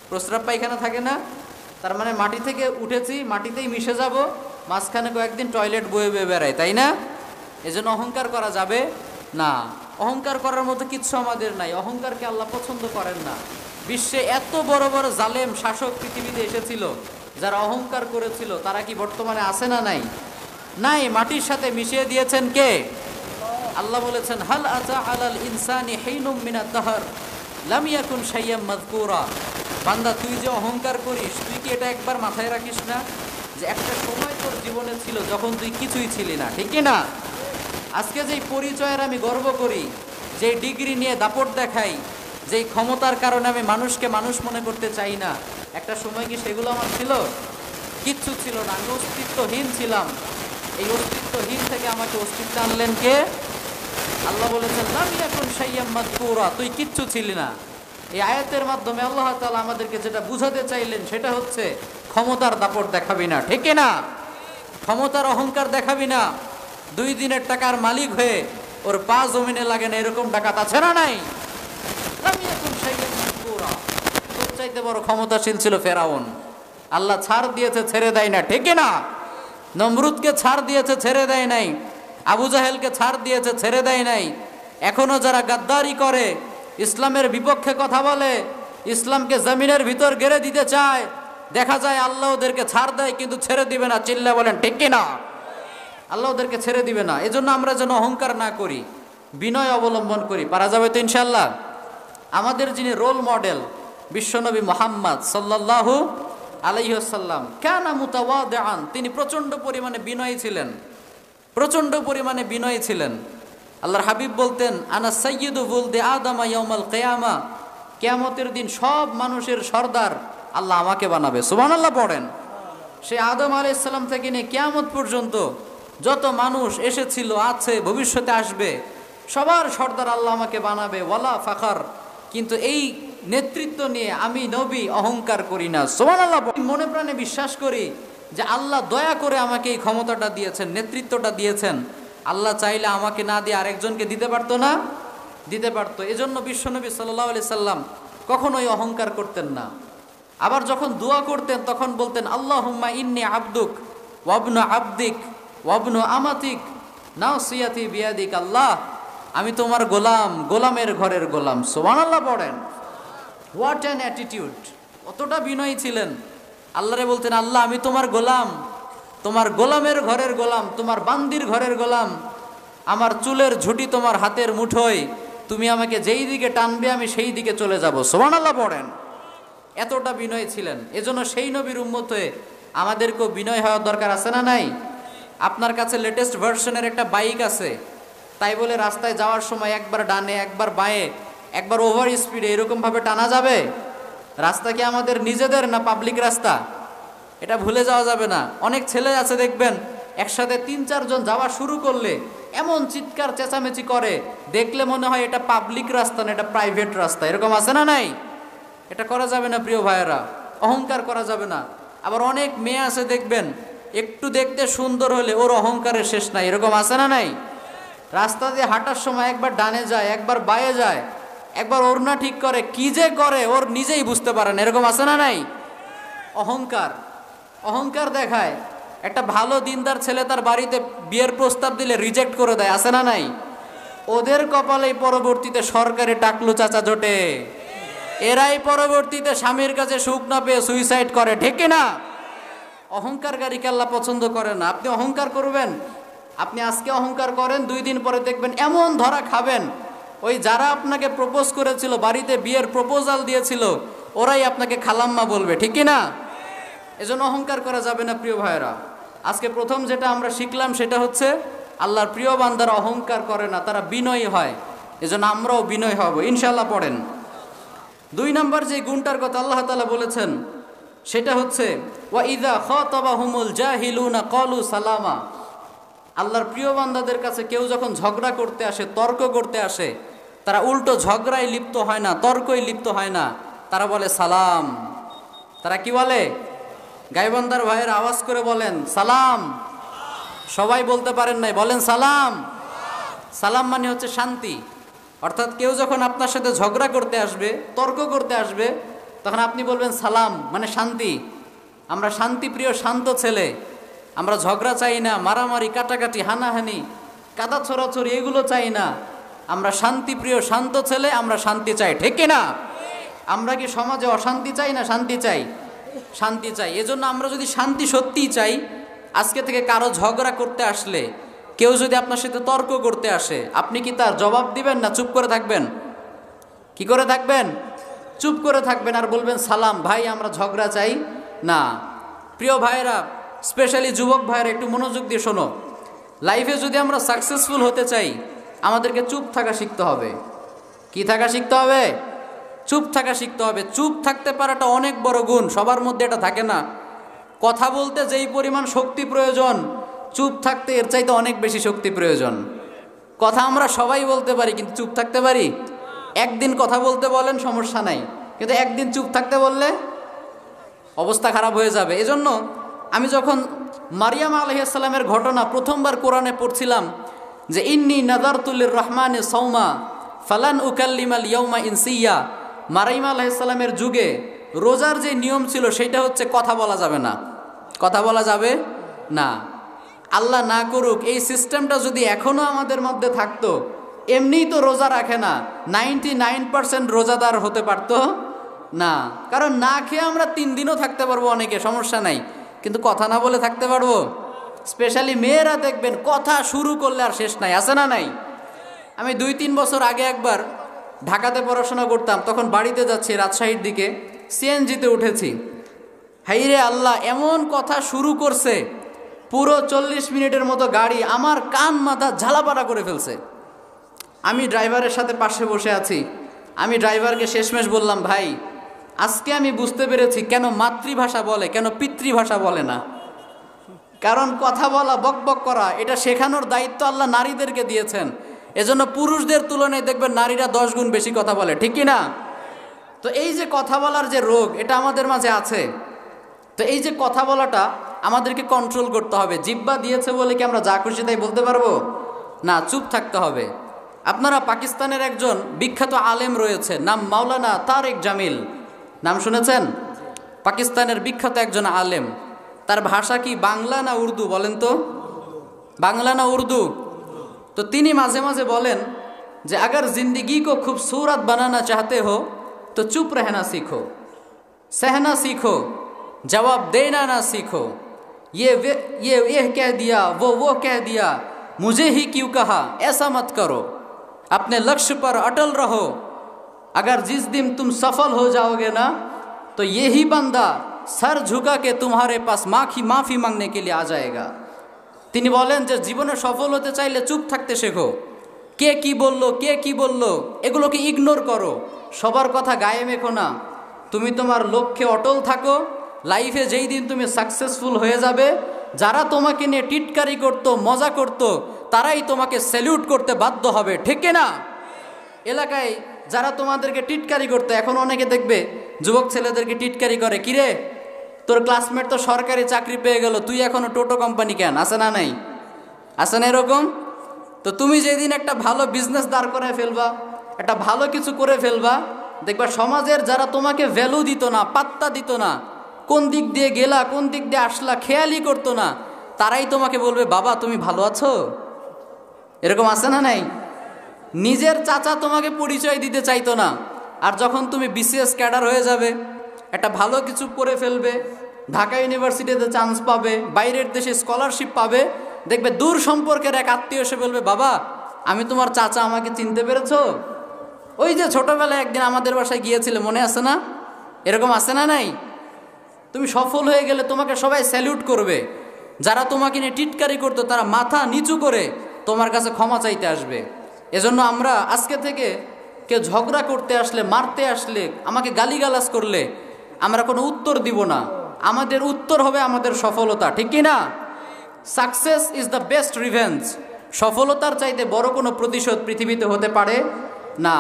প্রস্রাব পায়খানা থাকে না? তার মানে মাটি থেকে উঠেছি, মাটিতেই মিশে যাব, মাঝখানে কয়েকদিন টয়লেট বয়ে বয়ে বেড়াই, তাই না? এজন্য অহংকার করা যাবে না। অহংকার করার মতো কিচ্ছু আমাদের নাই। অহংকারকে আল্লাহ পছন্দ করেন না। বিশ্বে এত বড় বড় জালেম শাসক পৃথিবীতে এসেছিল, যারা অহংকার করেছিল, তারা কি বর্তমানে আছে না নাই? নাই, মাটির সাথে মিশিয়ে দিয়েছেন কে? আল্লাহ বলেছেন, হাল আতা আলাল ইনসানি হিনুম মিনাদ দাহর লাম ইয়াকুন শাইয়াম মাযকুরা। বান্দা, তুই যে অহংকার করিস, তুই কি এটা একবার মাথায় রাখিস না যে একটা সময় তোর জীবনে ছিল যখন তুই কিছুই ছিলি না, ঠিক কি না? আজকে যেই পরিচয়ের আমি গর্ব করি, যেই ডিগ্রি নিয়ে দাপট দেখাই, যেই ক্ষমতার কারণে আমি মানুষকে মানুষ মনে করতে চাই না, একটা সময় কি সেগুলো আমার ছিল? কিচ্ছু ছিল না, আমি অস্তিত্বহীন ছিলাম। এই অস্তিত্বহীন থেকে আমাকে অস্তিত্ব আনলেন কে? আল্লাহ বলেছেন, লাম ইয়াকুন শাইয়াম মাযকুরা, তুই কিচ্ছু ছিলি না। এই আয়াতের মাধ্যমে আল্লাহ তাআলা আমাদেরকে যেটা বুঝাতে চাইলেন সেটা হচ্ছে, ক্ষমতার দাপট দেখাবি না, ঠিক না? ক্ষমতার অহংকার দেখাবি না। 2 দিনের টাকার মালিক হয়ে ওর পা জমিনে লাগে না, এরকম ডাকাত আছে না নাই? লাম ইয়াকুন শাইয়াম মাযকুরা। তোর চাইতে বড় ক্ষমতাশীল ছিল ফেরাউন। আল্লাহ ছাড় দিয়েছে, ছেড়ে দেয় না, ঠিক না? নমরুদকে ছাড় দিয়েছে, ছেড়ে দেয় নাই। আবু জাহেলকে ছাড় দিয়েছে, ছেড়ে দেয় নাই। এখনো যারা গাদ্দারি করে, ইসলামের বিপক্ষে কথা বলে, ইসলামকে জমিনের ভিতর গেড়ে দিতে চায়, দেখা যায় আল্লাহ ওদেরকে ছাড় দেয়, কিন্তু ছেড়ে দিবে না। চিল্লা বলেন ঠিক কিনা? আল্লাহ ওদেরকে ছেড়ে দিবে না। এজন্য আমরা যেন অহংকার না করি, বিনয় অবলম্বন করি। পারা যাবে তো ইনশাল্লাহ? আমাদের যিনি রোল মডেল, বিশ্বনবী মুহাম্মদ সাল্লাল্লাহু আলাইহি ওয়াসাল্লাম, কানা মুতাওয়াদিআন, তিনি প্রচণ্ড পরিমাণে বিনয়ী ছিলেন, প্রচণ্ড পরিমাণে বিনয়ী ছিলেন। আল্লাহর হাবিব বলতেন, আনা সাইয়্যিদু ওয়ালদি আদম ইয়াউমাল কিয়ামা, কিয়ামতের দিন সব মানুষের সর্দার আল্লাহ আমাকে বানাবে। সুবহানাল্লাহ পড়েন। সে আদম আলাইহিস সালাম থেকে নিয়ে কিয়ামত পর্যন্ত যত মানুষ এসেছিল, আছে, ভবিষ্যতে আসবে, সবার সর্দার আল্লাহ আমাকে বানাবে। ওয়ালা ফাখর, কিন্তু এই নেতৃত্ব নিয়ে আমি নবী অহংকার করি না। সুবহানাল্লাহ। মনে প্রাণে বিশ্বাস করি যে আল্লাহ দয়া করে আমাকে এই ক্ষমতাটা দিয়েছেন, নেতৃত্বটা দিয়েছেন। আল্লাহ চাইলে আমাকে না দিয়ে আরেকজনকে দিতে পারতো না? দিতে পারতো। এজন্য বিশ্বনবী সাল্লাল্লাহু আলাইহি সাল্লাম কখনোই অহংকার করতেন না। আবার যখন দোয়া করতেন তখন বলতেন, আল্লাহুম্মা ইন্নী আবদুক ওয়াবনু আবদিক ওয়াবনু আমাতিক নাসিয়াতি বিয়াদিক। আল্লাহ, আমি তোমার গোলাম, গোলামের ঘরের গোলাম। সুবহানাল্লাহ পড়েন। What an attitude! কতটা বিনয়ী ছিলেন। আল্লাহরে বলতেন, আল্লাহ, আমি তোমার গোলাম, তোমার গোলামের ঘরের গোলাম, তোমার বান্দির ঘরের গোলাম। আমার চুলের ঝুঁটি তোমার হাতের মুঠোয়, তুমি আমাকে যেই দিকে টানবে আমি সেই দিকে চলে যাব। সুবহানাল্লাহ পড়েন। এতটা বিনয় ছিলেন। এজন্য সেই নবীর উম্মত হয়ে আমাদেরকেও বিনয় হওয়ার দরকার আছে না নাই? আপনার কাছে লেটেস্ট ভার্সনের একটা বাইক আছে, তাই বলে রাস্তায় যাওয়ার সময় একবার ডানে একবার বাঁয়ে একবার ওভার স্পিডে এরকমভাবে টানা যাবে? রাস্তা কি আমাদের নিজেদের না পাবলিক রাস্তা? এটা ভুলে যাওয়া যাবে না। অনেক ছেলে আছে দেখবেন একসাথে ৩-৪ জন যাওয়া শুরু করলে এমন চিৎকার চেঁচামেচি করে, দেখলে মনে হয় এটা পাবলিক রাস্তা না, এটা প্রাইভেট রাস্তা। এরকম আছে না নাই? এটা করা যাবে না প্রিয় ভাইয়েরা, অহংকার করা যাবে না। আবার অনেক মেয়ে আছে দেখবেন একটু দেখতে সুন্দর হলে ওর অহংকারের শেষ নাই। এরকম আছে না নাই? রাস্তা দিয়ে হাঁটার সময় একবার ডানে যায়, একবার বাঁয়ে যায়, একবার ওড়না ঠিক করে, কি যে করে ওর নিজেই বুঝতে পারে না। এরকম আছে না নাই? অহংকার, অহংকার দেখায়। একটা ভালো দিনদার ছেলে তার বাড়িতে বিয়ের প্রস্তাব দিলে রিজেক্ট করে দেয়, আছে না নাই? ওদের কপালেই পরবর্তীতে সরকারি টাকলু চাচা জোটে, এরাই পরবর্তীতে স্বামীর কাছে সুখ না পেয়ে সুইসাইড করে, ঠিক না? অহংকারকারীকে আল্লাহ পছন্দ করে না। আপনি অহংকার করবেন, আপনি আজকে অহংকার করেন, 2 দিন পরে দেখবেন এমন ধরা খাবেন, ওই যারা আপনাকে প্রপোজ করেছিল, বাড়িতে বিয়ের প্রপোজাল দিয়েছিল, ওরাই আপনাকে খালাম্মা বলবে, ঠিক না? এজন্য অহংকার করা যাবে না প্রিয় ভাইয়েরা। আজকে প্রথম যেটা আমরা শিখলাম সেটা হচ্ছে আল্লাহর প্রিয় বান্দারা অহংকার করে না, তারা বিনয়ী হয়। এজন্য আমরাও বিনয় হব ইনশাআল্লাহ। পড়েন 2 নম্বর যে গুণটার কথা আল্লাহ তাআলা বলেছেন সেটা হচ্ছে ওয়া ইযা খাতাবাহুমুল জাহিলুনা ক্বালু সালামা। আল্লাহর প্রিয় বান্দাদের কাছে কেউ যখন ঝগড়া করতে আসে, তর্ক করতে আসে, তারা উল্টো ঝগড়ায় লিপ্ত হয় না, তর্কই লিপ্ত হয় না, তারা বলে সালাম। তারা কি বলে? গাইবান্দার ভাইয়ের আওয়াজ করে বলেন সালাম। সবাই বলতে পারেন নাই, বলেন সালাম। সালাম মানে হচ্ছে শান্তি। অর্থাৎ কেউ যখন আপনার সাথে ঝগড়া করতে আসবে, তর্ক করতে আসবে, তখন আপনি বলবেন সালাম, মানে শান্তি। আমরা শান্তিপ্রিয় শান্ত ছেলে, আমরা ঝগড়া চাই না, মারামারি কাটাকাটি হানাহানি কাদা ছড়াছড়ি এগুলো চাই না। আমরা শান্তিপ্রিয় শান্ত ছেলে, আমরা শান্তি চাই, ঠিক না? আমরা কি সমাজে অশান্তি চাই না শান্তি চাই? শান্তি চাই। এজন্য আমরা যদি শান্তি সত্যিই চাই, আজকে থেকে কারো ঝগড়া করতে আসলে, কেউ যদি আপনার সাথে তর্ক করতে আসে, আপনি কি তার জবাব দিবেন না চুপ করে থাকবেন? কি করে থাকবেন? চুপ করে থাকবেন আর বলবেন সালাম। ভাই আমরা ঝগড়া চাই না। প্রিয় ভাইয়েরা, স্পেশালি যুবক ভাইয়েরা একটু মনোযোগ দিয়ে শোনো। লাইফে যদি আমরা সাকসেসফুল হতে চাই, আমাদেরকে চুপ থাকা শিখতে হবে। কি থাকা শিখতে হবে? চুপ থাকা শিখতে হবে। চুপ থাকতে পারাটা অনেক বড় গুণ, সবার মধ্যে এটা থাকে না। কথা বলতে যেই পরিমাণ শক্তি প্রয়োজন, চুপ থাকতে এর চাইতে অনেক বেশি শক্তি প্রয়োজন। কথা আমরা সবাই বলতে পারি, কিন্তু চুপ থাকতে পারি? একদিন কথা বলতে বলেন সমস্যা নাই, কিন্তু একদিন চুপ থাকতে বললে অবস্থা খারাপ হয়ে যাবে। এজন্য আমি যখন মারিয়াম আলাইহিস সালামের ঘটনা প্রথমবার কোরআনে পড়ছিলাম, যে ইন্নী নাযারতু লির-রহমানি সাওমা ফালান উকাল্লিমাল ইয়াউমা ইনসিয়া, মারিয়াম আলাইহিস সালামের যুগে রোজার যে নিয়ম ছিল সেটা হচ্ছে কথা বলা যাবে না। কথা বলা যাবে না। আল্লাহ না করুক এই সিস্টেমটা যদি এখনো আমাদের মধ্যে থাকতো, এমনিই তো রোজা রাখে না, 99% রোজাদার হতে পারতো না। কারণ না খেয়ে আমরা 3 দিনও থাকতে পারবো, অনেকে সমস্যা নাই, কিন্তু কথা না বলে থাকতে পারবো? স্পেশালি মেয়েরা দেখবেন কথা শুরু করলে আর শেষ নাই, আছে না নাই? আমি 2-3 বছর আগে একবার ঢাকাতে পড়াশোনা করতাম, তখন বাড়িতে যাচ্ছি রাজশাহীর দিকে, সিএনজিতে উঠেছি। হাইরে আল্লাহ, এমন কথা শুরু করছে, পুরো 40 মিনিটের মতো গাড়ি আমার কান মাথা ঝালাপালা করে ফেলছে। আমি ড্রাইভারের সাথে পাশে বসে আছি, আমি ড্রাইভারকে শেষমেশ বললাম, ভাই আজকে আমি বুঝতে পেরেছি কেন মাতৃভাষা বলে, কেন পিতৃভাষা বলে না। কারণ কথা বলা, বকবক করা, এটা শেখানোর দায়িত্ব আল্লাহ নারীদেরকে দিয়েছেন। এজন্য পুরুষদের তুলনায় দেখবেন নারীরা 10 গুণ বেশি কথা বলে, ঠিক কি না? তো এই যে কথা বলার যে রোগ, এটা আমাদের মাঝে আছে। তো এই যে কথা বলাটা আমাদেরকে কন্ট্রোল করতে হবে। জিহ্বা দিয়েছে বলে কি আমরা যা খুশি তাই বলতে পারবো না? চুপ থাকতে হবে। আপনারা পাকিস্তানের একজন বিখ্যাত আলেম রয়েছে, নাম মাওলানা তারেক জামিল, নাম শুনেছেন? পাকিস্তানের বিখ্যাত একজন আলেম। তার ভাষা কি বাংলা না উর্দু বলেন তো? বাংলা না উর্দু? তো তিনি মাঝে মাঝে বলেন যে अगर जिंदगी को खूबसूरत बनाना चाहते हो तो चुप रहना सीखो, सहना सीखो, जवाब देना ना सीखो। ये कह दिया, वो कह दिया, मुझे ही क्यों कहा, ऐसा मत करो। अपने लक्ष्य पर अटल रहो। अगर जिस दिन तुम सफल हो जाओगे ना, तो यही बंदा सर झुका के तुम्हारे पास माफ़ी मांगने के लिए आ जाएगा। তিনি বলেন যে জীবনে সফল হতে চাইলে চুপ থাকতে শেখো। কে কি বললো, কে কি বললো, এগুলোকে ইগনোর করো। সবার কথা গায়ে মেখো না। তুমি তোমার লক্ষ্যে অটল থাকো। লাইফে যেই দিন তুমি সাকসেসফুল হয়ে যাবে, যারা তোমাকে নিয়ে টিটকারি করতো, মজা করতো, তারাই তোমাকে স্যালিউট করতে বাধ্য হবে, ঠিক না? এলাকায় যারা তোমাদেরকে টিটকারি করতো, এখন অনেকে দেখবে যুবক ছেলেদেরকে টিটকারি করে, কিরে তোর ক্লাসমেট তো সরকারি চাকরি পেয়ে গেল, তুই এখনো টোটো কোম্পানি কেন? আছে না নাই? আছে না এরকম? তো তুমি যেদিন একটা ভালো বিজনেস দাঁড় করে ফেলবা, একটা ভালো কিছু করে ফেলবা, দেখবা সমাজের যারা তোমাকে ভ্যালু দিত না, পাত্তা দিত না, কোন দিক দিয়ে গেলা, কোন দিক দিয়ে আসলা খেয়ালই করতো না, তারাই তোমাকে বলবে বাবা তুমি ভালো আছো। এরকম আছে না নাই? নিজের চাচা তোমাকে পরিচয় দিতে চাইতো না, আর যখন তুমি বিসিএস ক্যাডার হয়ে যাবে, একটা ভালো কিছু করে ফেলবে, ঢাকা ইউনিভার্সিটিতে চান্স পাবে, বাইরের দেশে স্কলারশিপ পাবে, দেখবে দূর সম্পর্কের এক আত্মীয় এসে বলবে বাবা আমি তোমার চাচা, আমাকে চিনতে পেরেছো? ওই যে ছোটবেলায় একদিন আমাদের বাসায় গিয়েছিলে, মনে আছে না? এরকম আছে না নাই? তুমি সফল হয়ে গেলে তোমাকে সবাই স্যালিউট করবে। যারা তোমাকে নিয়ে টিটকারি করতো তারা মাথা নিচু করে তোমার কাছে ক্ষমা চাইতে আসবে। এজন্য আমরা আজকে থেকে কেউ ঝগড়া করতে আসলে, মারতে আসলে, আমাকে গালিগালাজ করলে আমরা কোনো উত্তর দিব না। আমাদের উত্তর হবে আমাদের সফলতা, ঠিক কি না? Success is the best revenge. সফলতার চাইতে বড় কোনো প্রতিশোধ পৃথিবীতে হতে পারে না।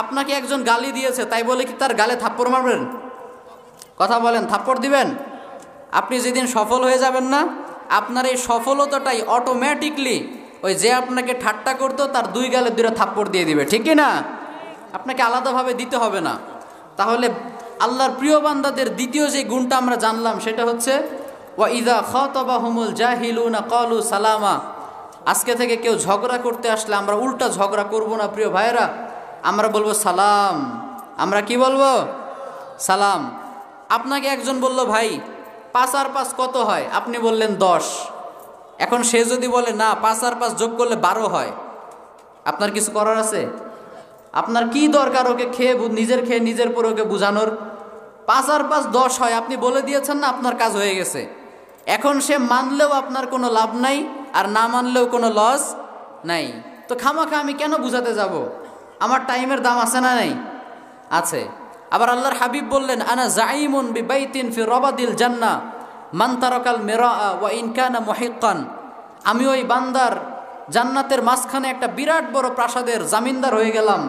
আপনাকে একজন গালি দিয়েছে তাই বলে কি তার গালে থাপ্পড় মারবেন? কথা বলেন, থাপ্পড় দিবেন? আপনি যেদিন সফল হয়ে যাবেন না, আপনার এই সফলতাটাই অটোমেটিকলি ওই যে আপনাকে ঠাট্টা করতো তার দুই গালে দুইটা থাপ্পড় দিয়ে দিবে, ঠিক কি না? আপনাকে আলাদাভাবে দিতে হবে না। তাহলে আল্লাহর প্রিয় বান্দাদের দ্বিতীয় যে গুণটা আমরা জানলাম সেটা হচ্ছে ওয়া ইযা খাতাবাহুমুল জাহিলুনা ক্বালু সালামা। আজকে থেকে কেউ ঝগড়া করতে আসলে আমরা উল্টা ঝগড়া করব না প্রিয় ভাইয়েরা, আমরা বলবো সালাম। আমরা কি বলবো? সালাম। আপনাকে একজন বলল ভাই 5 আর 5 কত হয়? আপনি বললেন 10। এখন সে যদি বলে না 5 আর 5 যোগ করলে 12 হয়, আপনার কিছু করার আছে? আপনার কি দরকার ওকে খেয়ে নিজের পর ওকে বুঝানোর? 5 আর 5 10 হয়, আপনি বলে দিয়েছেন না, আপনার কাজ হয়ে গেছে। এখন সে মানলেও আপনার কোনো লাভ নাই, আর না মানলেও কোনো লস নাই। তো খামাখা আমি কেন বুঝাতে যাব? আমার টাইমের দাম আছে না নাই? আছে। আবার আল্লাহর হাবিব বললেন আনা জাইমুন বিবাইতিন ফি রাবাদিল জান্নাহ মান তারাকাল মিরাআ ওয়া ইন কানা মুহিক্কান। আমি ওই বান্দার জান্নাতের মাঝখানে একটা বিরাট বড় প্রাসাদের জামিনদার হয়ে গেলাম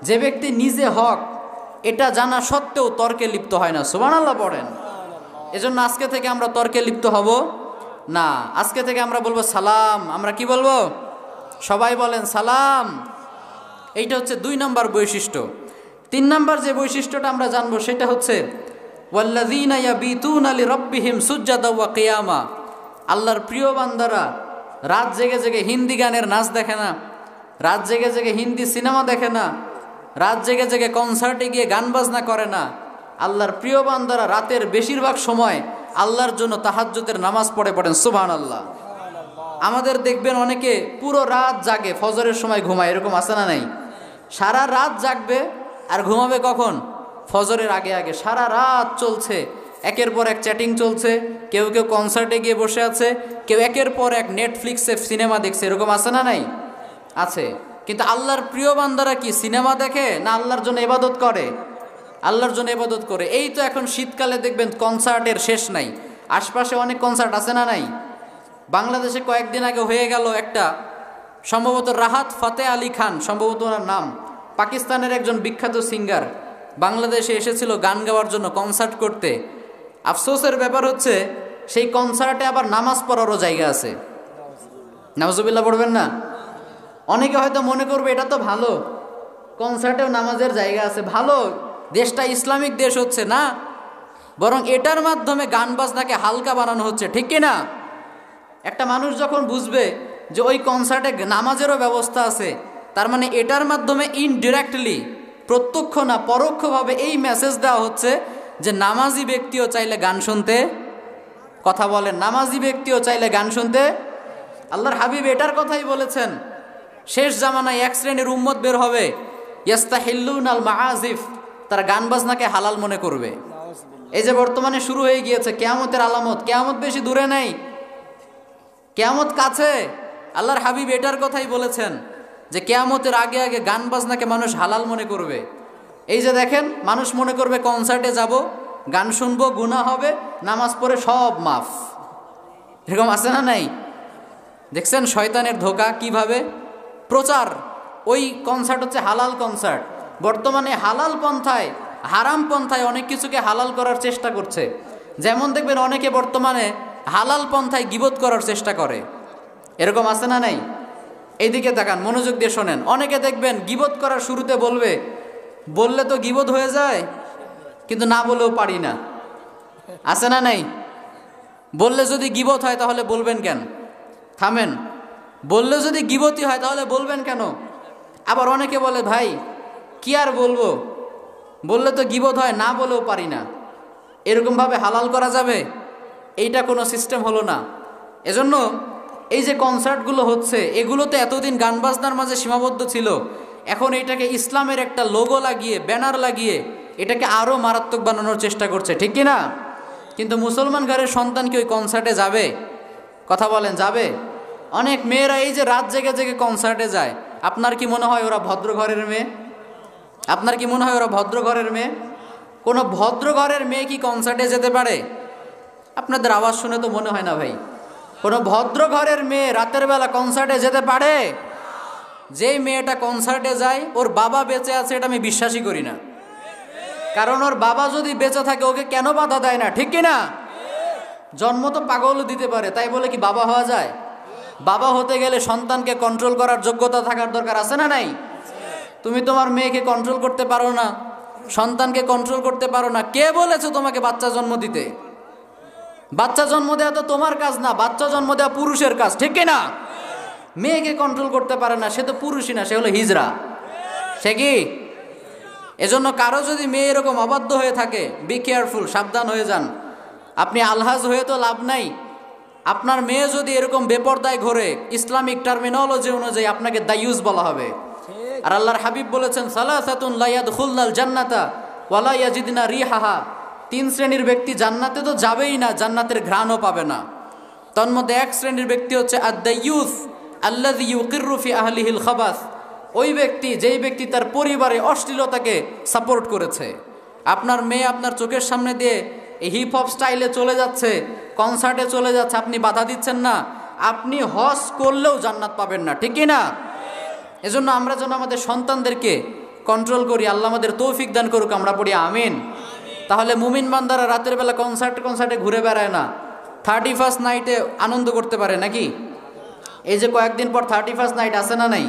যে ব্যক্তি নিজে হক এটা জানা সত্ত্বেও তর্কে লিপ্ত হয় না। সুবহানাল্লাহ পড়েন। এজন্য আজকে থেকে আমরা তর্কে লিপ্ত হব না। আজকে থেকে আমরা বলবো সালাম। আমরা কি বলবো? সবাই বলেন সালাম। এইটা হচ্ছে 2 নম্বর বৈশিষ্ট্য। 3 নম্বর যে বৈশিষ্ট্যটা আমরা জানবো সেটা হচ্ছে ওয়াল্লাযীনা ইয়াবিতুনা লিরাব্বিহিম সুজদাা ওয়া কিয়ামা। আল্লাহর প্রিয় বান্দারা রাত জেগে জেগে হিন্দি গানের নাচ দেখে না, রাত জেগে জেগে হিন্দি সিনেমা দেখে না, রাত জেগে জেগে কনসার্টে গিয়ে গান বাজনা করে না। আল্লাহর প্রিয় বান্দারা রাতের বেশিরভাগ সময় আল্লাহর জন্য তাহাজ্জুদের নামাজ পড়েন সুবহানাল্লাহ। আমাদের দেখবেন অনেকে পুরো রাত জাগে, ফজরের সময় ঘুমায়, এরকম আছে না নাই? সারা রাত জাগবে আর ঘুমাবে কখন? ফজরের আগে আগে। সারা রাত চলছে, একের পর এক চ্যাটিং চলছে, কেউ কেউ কনসার্টে গিয়ে বসে আছে, কেউ একের পর এক নেটফ্লিক্সে সিনেমা দেখছে, এরকম আছে না নাই? আছে। কিন্তু আল্লাহর প্রিয় বান্দারা কি সিনেমা দেখে না আল্লাহর জন্য ইবাদত করে? আল্লাহর জন্য ইবাদত করে। এই তো এখন শীতকালে দেখবেন কনসার্টের শেষ নাই, আশপাশে অনেক কনসার্ট আছে না নাই? বাংলাদেশে কয়েকদিন আগে হয়ে গেল একটা, সম্ভবত রাহাত ফাতে আলী খান সম্ভবত ওনার নাম, পাকিস্তানের একজন বিখ্যাত সিঙ্গার, বাংলাদেশে এসেছিল গান গাওয়ার জন্য, কনসার্ট করতে। আফসোসের ব্যাপার হচ্ছে সেই কনসার্টে আবার নামাজ পড়ারও জায়গা আছে। নাউজুবিল্লাহ পড়বেন না? অনেকে হয়তো মনে করবে এটা তো ভালো, কনসার্টেও নামাজের জায়গা আছে, ভালো, দেশটা ইসলামিক দেশ হচ্ছে না, বরং এটার মাধ্যমে গান বাজনাকে হালকা বানানো হচ্ছে, ঠিক কিনা? একটা মানুষ যখন বুঝবে যে ওই কনসার্টে নামাজেরও ব্যবস্থা আছে, তার মানে এটার মাধ্যমে ইনডিরেক্টলি, প্রত্যক্ষ না পরোক্ষভাবে এই মেসেজ দেওয়া হচ্ছে যে নামাজি ব্যক্তিও চাইলে গান শুনতে, কথা বলেন, নামাজি ব্যক্তিও চাইলে গান শুনতে। আল্লাহর হাবিব এটার কথাই বলেছেন, শেষ জামানায় এক শ্রেণীর উম্মত বের হবে ইয়াস্তাহিল্লুনাল মাআজিফ, তারা গান বাজনাকে হালাল মনে করবে। এই যে বর্তমানে শুরু হয়ে গিয়েছে কিয়ামতের আলামত, কিয়ামত বেশি দূরে নেই, কিয়ামত কাছে। আল্লাহর হাবিব এটার কথাই বলেছেন যে কিয়ামতের আগে আগে গান বাজনাকে মানুষ হালাল মনে করবে। এই যে দেখেন, মানুষ মনে করবে কনসার্টে যাব, গান শুনবো, গুনাহ হবে, নামাজ পড়ে সব মাফ। এরকম আছে না নাই? দেখছেন শয়তানের ধোঁকা কিভাবে প্রচার। ওই কনসার্ট হচ্ছে হালাল কনসার্ট। বর্তমানে হালাল পন্থায়, হারাম পন্থায় অনেক কিছুকে হালাল করার চেষ্টা করছে। যেমন দেখবেন অনেকে বর্তমানে হালাল পন্থায় গীবত করার চেষ্টা করে। এরকম আছে না নাই? এইদিকে তাকান, মনোযোগ দিয়ে শোনেন। অনেকে দেখবেন গীবত করার শুরুতে বললে তো গীবত হয়ে যায়, কিন্তু না বলেও পারি না। আছে না নাই? বললে যদি গীবত হয় তাহলে বলবেন কেন? থামেন। বললে যদি গীবতই হয় তাহলে বলবেন কেন? আবার অনেকে বলে ভাই কি আর বলবো, বললে তো গীবত হয়, না বলেও পারি না। এরকমভাবে হালাল করা যাবে? এইটা কোনো সিস্টেম হলো না। এজন্য এই যে কনসার্টগুলো হচ্ছে, এগুলোতে এতদিন গান বাজনার মাঝে সীমাবদ্ধ ছিল। এখন এইটাকে ইসলামের একটা লোগো লাগিয়ে, ব্যানার লাগিয়ে এটাকে আরও মারাত্মক বানানোর চেষ্টা করছে, ঠিক কি না? কিন্তু মুসলমান ঘরের সন্তান কি ওই কনসার্টে যাবে? কথা বলেন, যাবে? অনেক মেয়েরা এই যে রাত জেগে জেগে কনসার্টে যায়, আপনার কি মনে হয় ওরা ভদ্র ঘরের মেয়ে? আপনার কি মনে হয় ওরা ভদ্র ঘরের মেয়ে? কোনো ভদ্র ঘরের মেয়ে কি কনসার্টে যেতে পারে? আপনাদের আওয়াজ শুনে তো মনে হয় না ভাই। কোনো ভদ্র ঘরের মেয়ে রাতের বেলা কনসার্টে যেতে পারে? যেই মেয়েটা কনসার্টে যায় ওর বাবা বেঁচে আছে, এটা আমি বিশ্বাসই করি না। কারণ ওর বাবা যদি বেঁচে থাকে ওকে কেন বাধা দেয় না, ঠিক কি না? জন্ম তো পাগলও দিতে পারে, তাই বলে কি বাবা হওয়া যায়? বাবা হতে গেলে সন্তানকে কন্ট্রোল করার যোগ্যতা থাকার দরকার আছে না নাই? তুমি তোমার মেয়েকে কন্ট্রোল করতে পারো না, সন্তানকে কন্ট্রোল করতে পারো না। কে বলেছে তোমাকে বাচ্চা জন্ম দিতে? বাচ্চা জন্ম দেওয়া তো তোমার কাজ না, বাচ্চা জন্ম দেওয়া পুরুষের কাজ, ঠিক কি না? মেয়েকে কন্ট্রোল করতে পারে না, সে তো পুরুষই না, সে হলো হিজড়া। সে কি? এজন্য কারো যদি মেয়ে এরকম অবাধ্য হয়ে থাকে, বি কেয়ারফুল, সাবধান হয়ে যান। আপনি আলহাজ হয়ে তো লাভ নাই। আপনার মেয়ে যদি এরকম বেপরদায় ঘোরে, ইসলামিক টার্মিনোলজি অনুযায়ী আপনাকে দায়ুস বলা হবে। আর আল্লাহর হাবিব বলেছেন, সালাসাতুন লা ইয়াদখুলনাল জান্নাতা ওয়ালা ইয়াজিদনা রিহাহা। 3 শ্রেণীর ব্যক্তি জান্নাতে তো যাবেই না, জান্নাতের ঘ্রাণও পাবে না। তন্মধ্যে 1 শ্রেণীর ব্যক্তি হচ্ছে আদ-দায়ুস আল্লাযী ইউকিররু ফি আহলিহিল খাবাস। ওই ব্যক্তি, যেই ব্যক্তি তার পরিবারে অশ্লীলতাকে সাপোর্ট করেছে। আপনার মেয়ে আপনার চোখের সামনে দিয়ে এই হিপ হপ স্টাইলে চলে যাচ্ছে, কনসার্টে চলে যাচ্ছে, আপনি বাধা দিচ্ছেন না। আপনি হজ করলেও জান্নাত পাবেন না, ঠিক কি না? এজন্য আমরা যেন আমাদের সন্তানদেরকে কন্ট্রোল করি। আল্লাহ আমাদের তৌফিক দান করুক, আমরা পড়ি আমিন। তাহলে মুমিন বান্দারা রাতের বেলা কনসার্টে ঘুরে বেড়ায় না, 31st নাইটে আনন্দ করতে পারে নাকি? এই যে কয়েকদিন পর 31st নাইট আছে না নাই?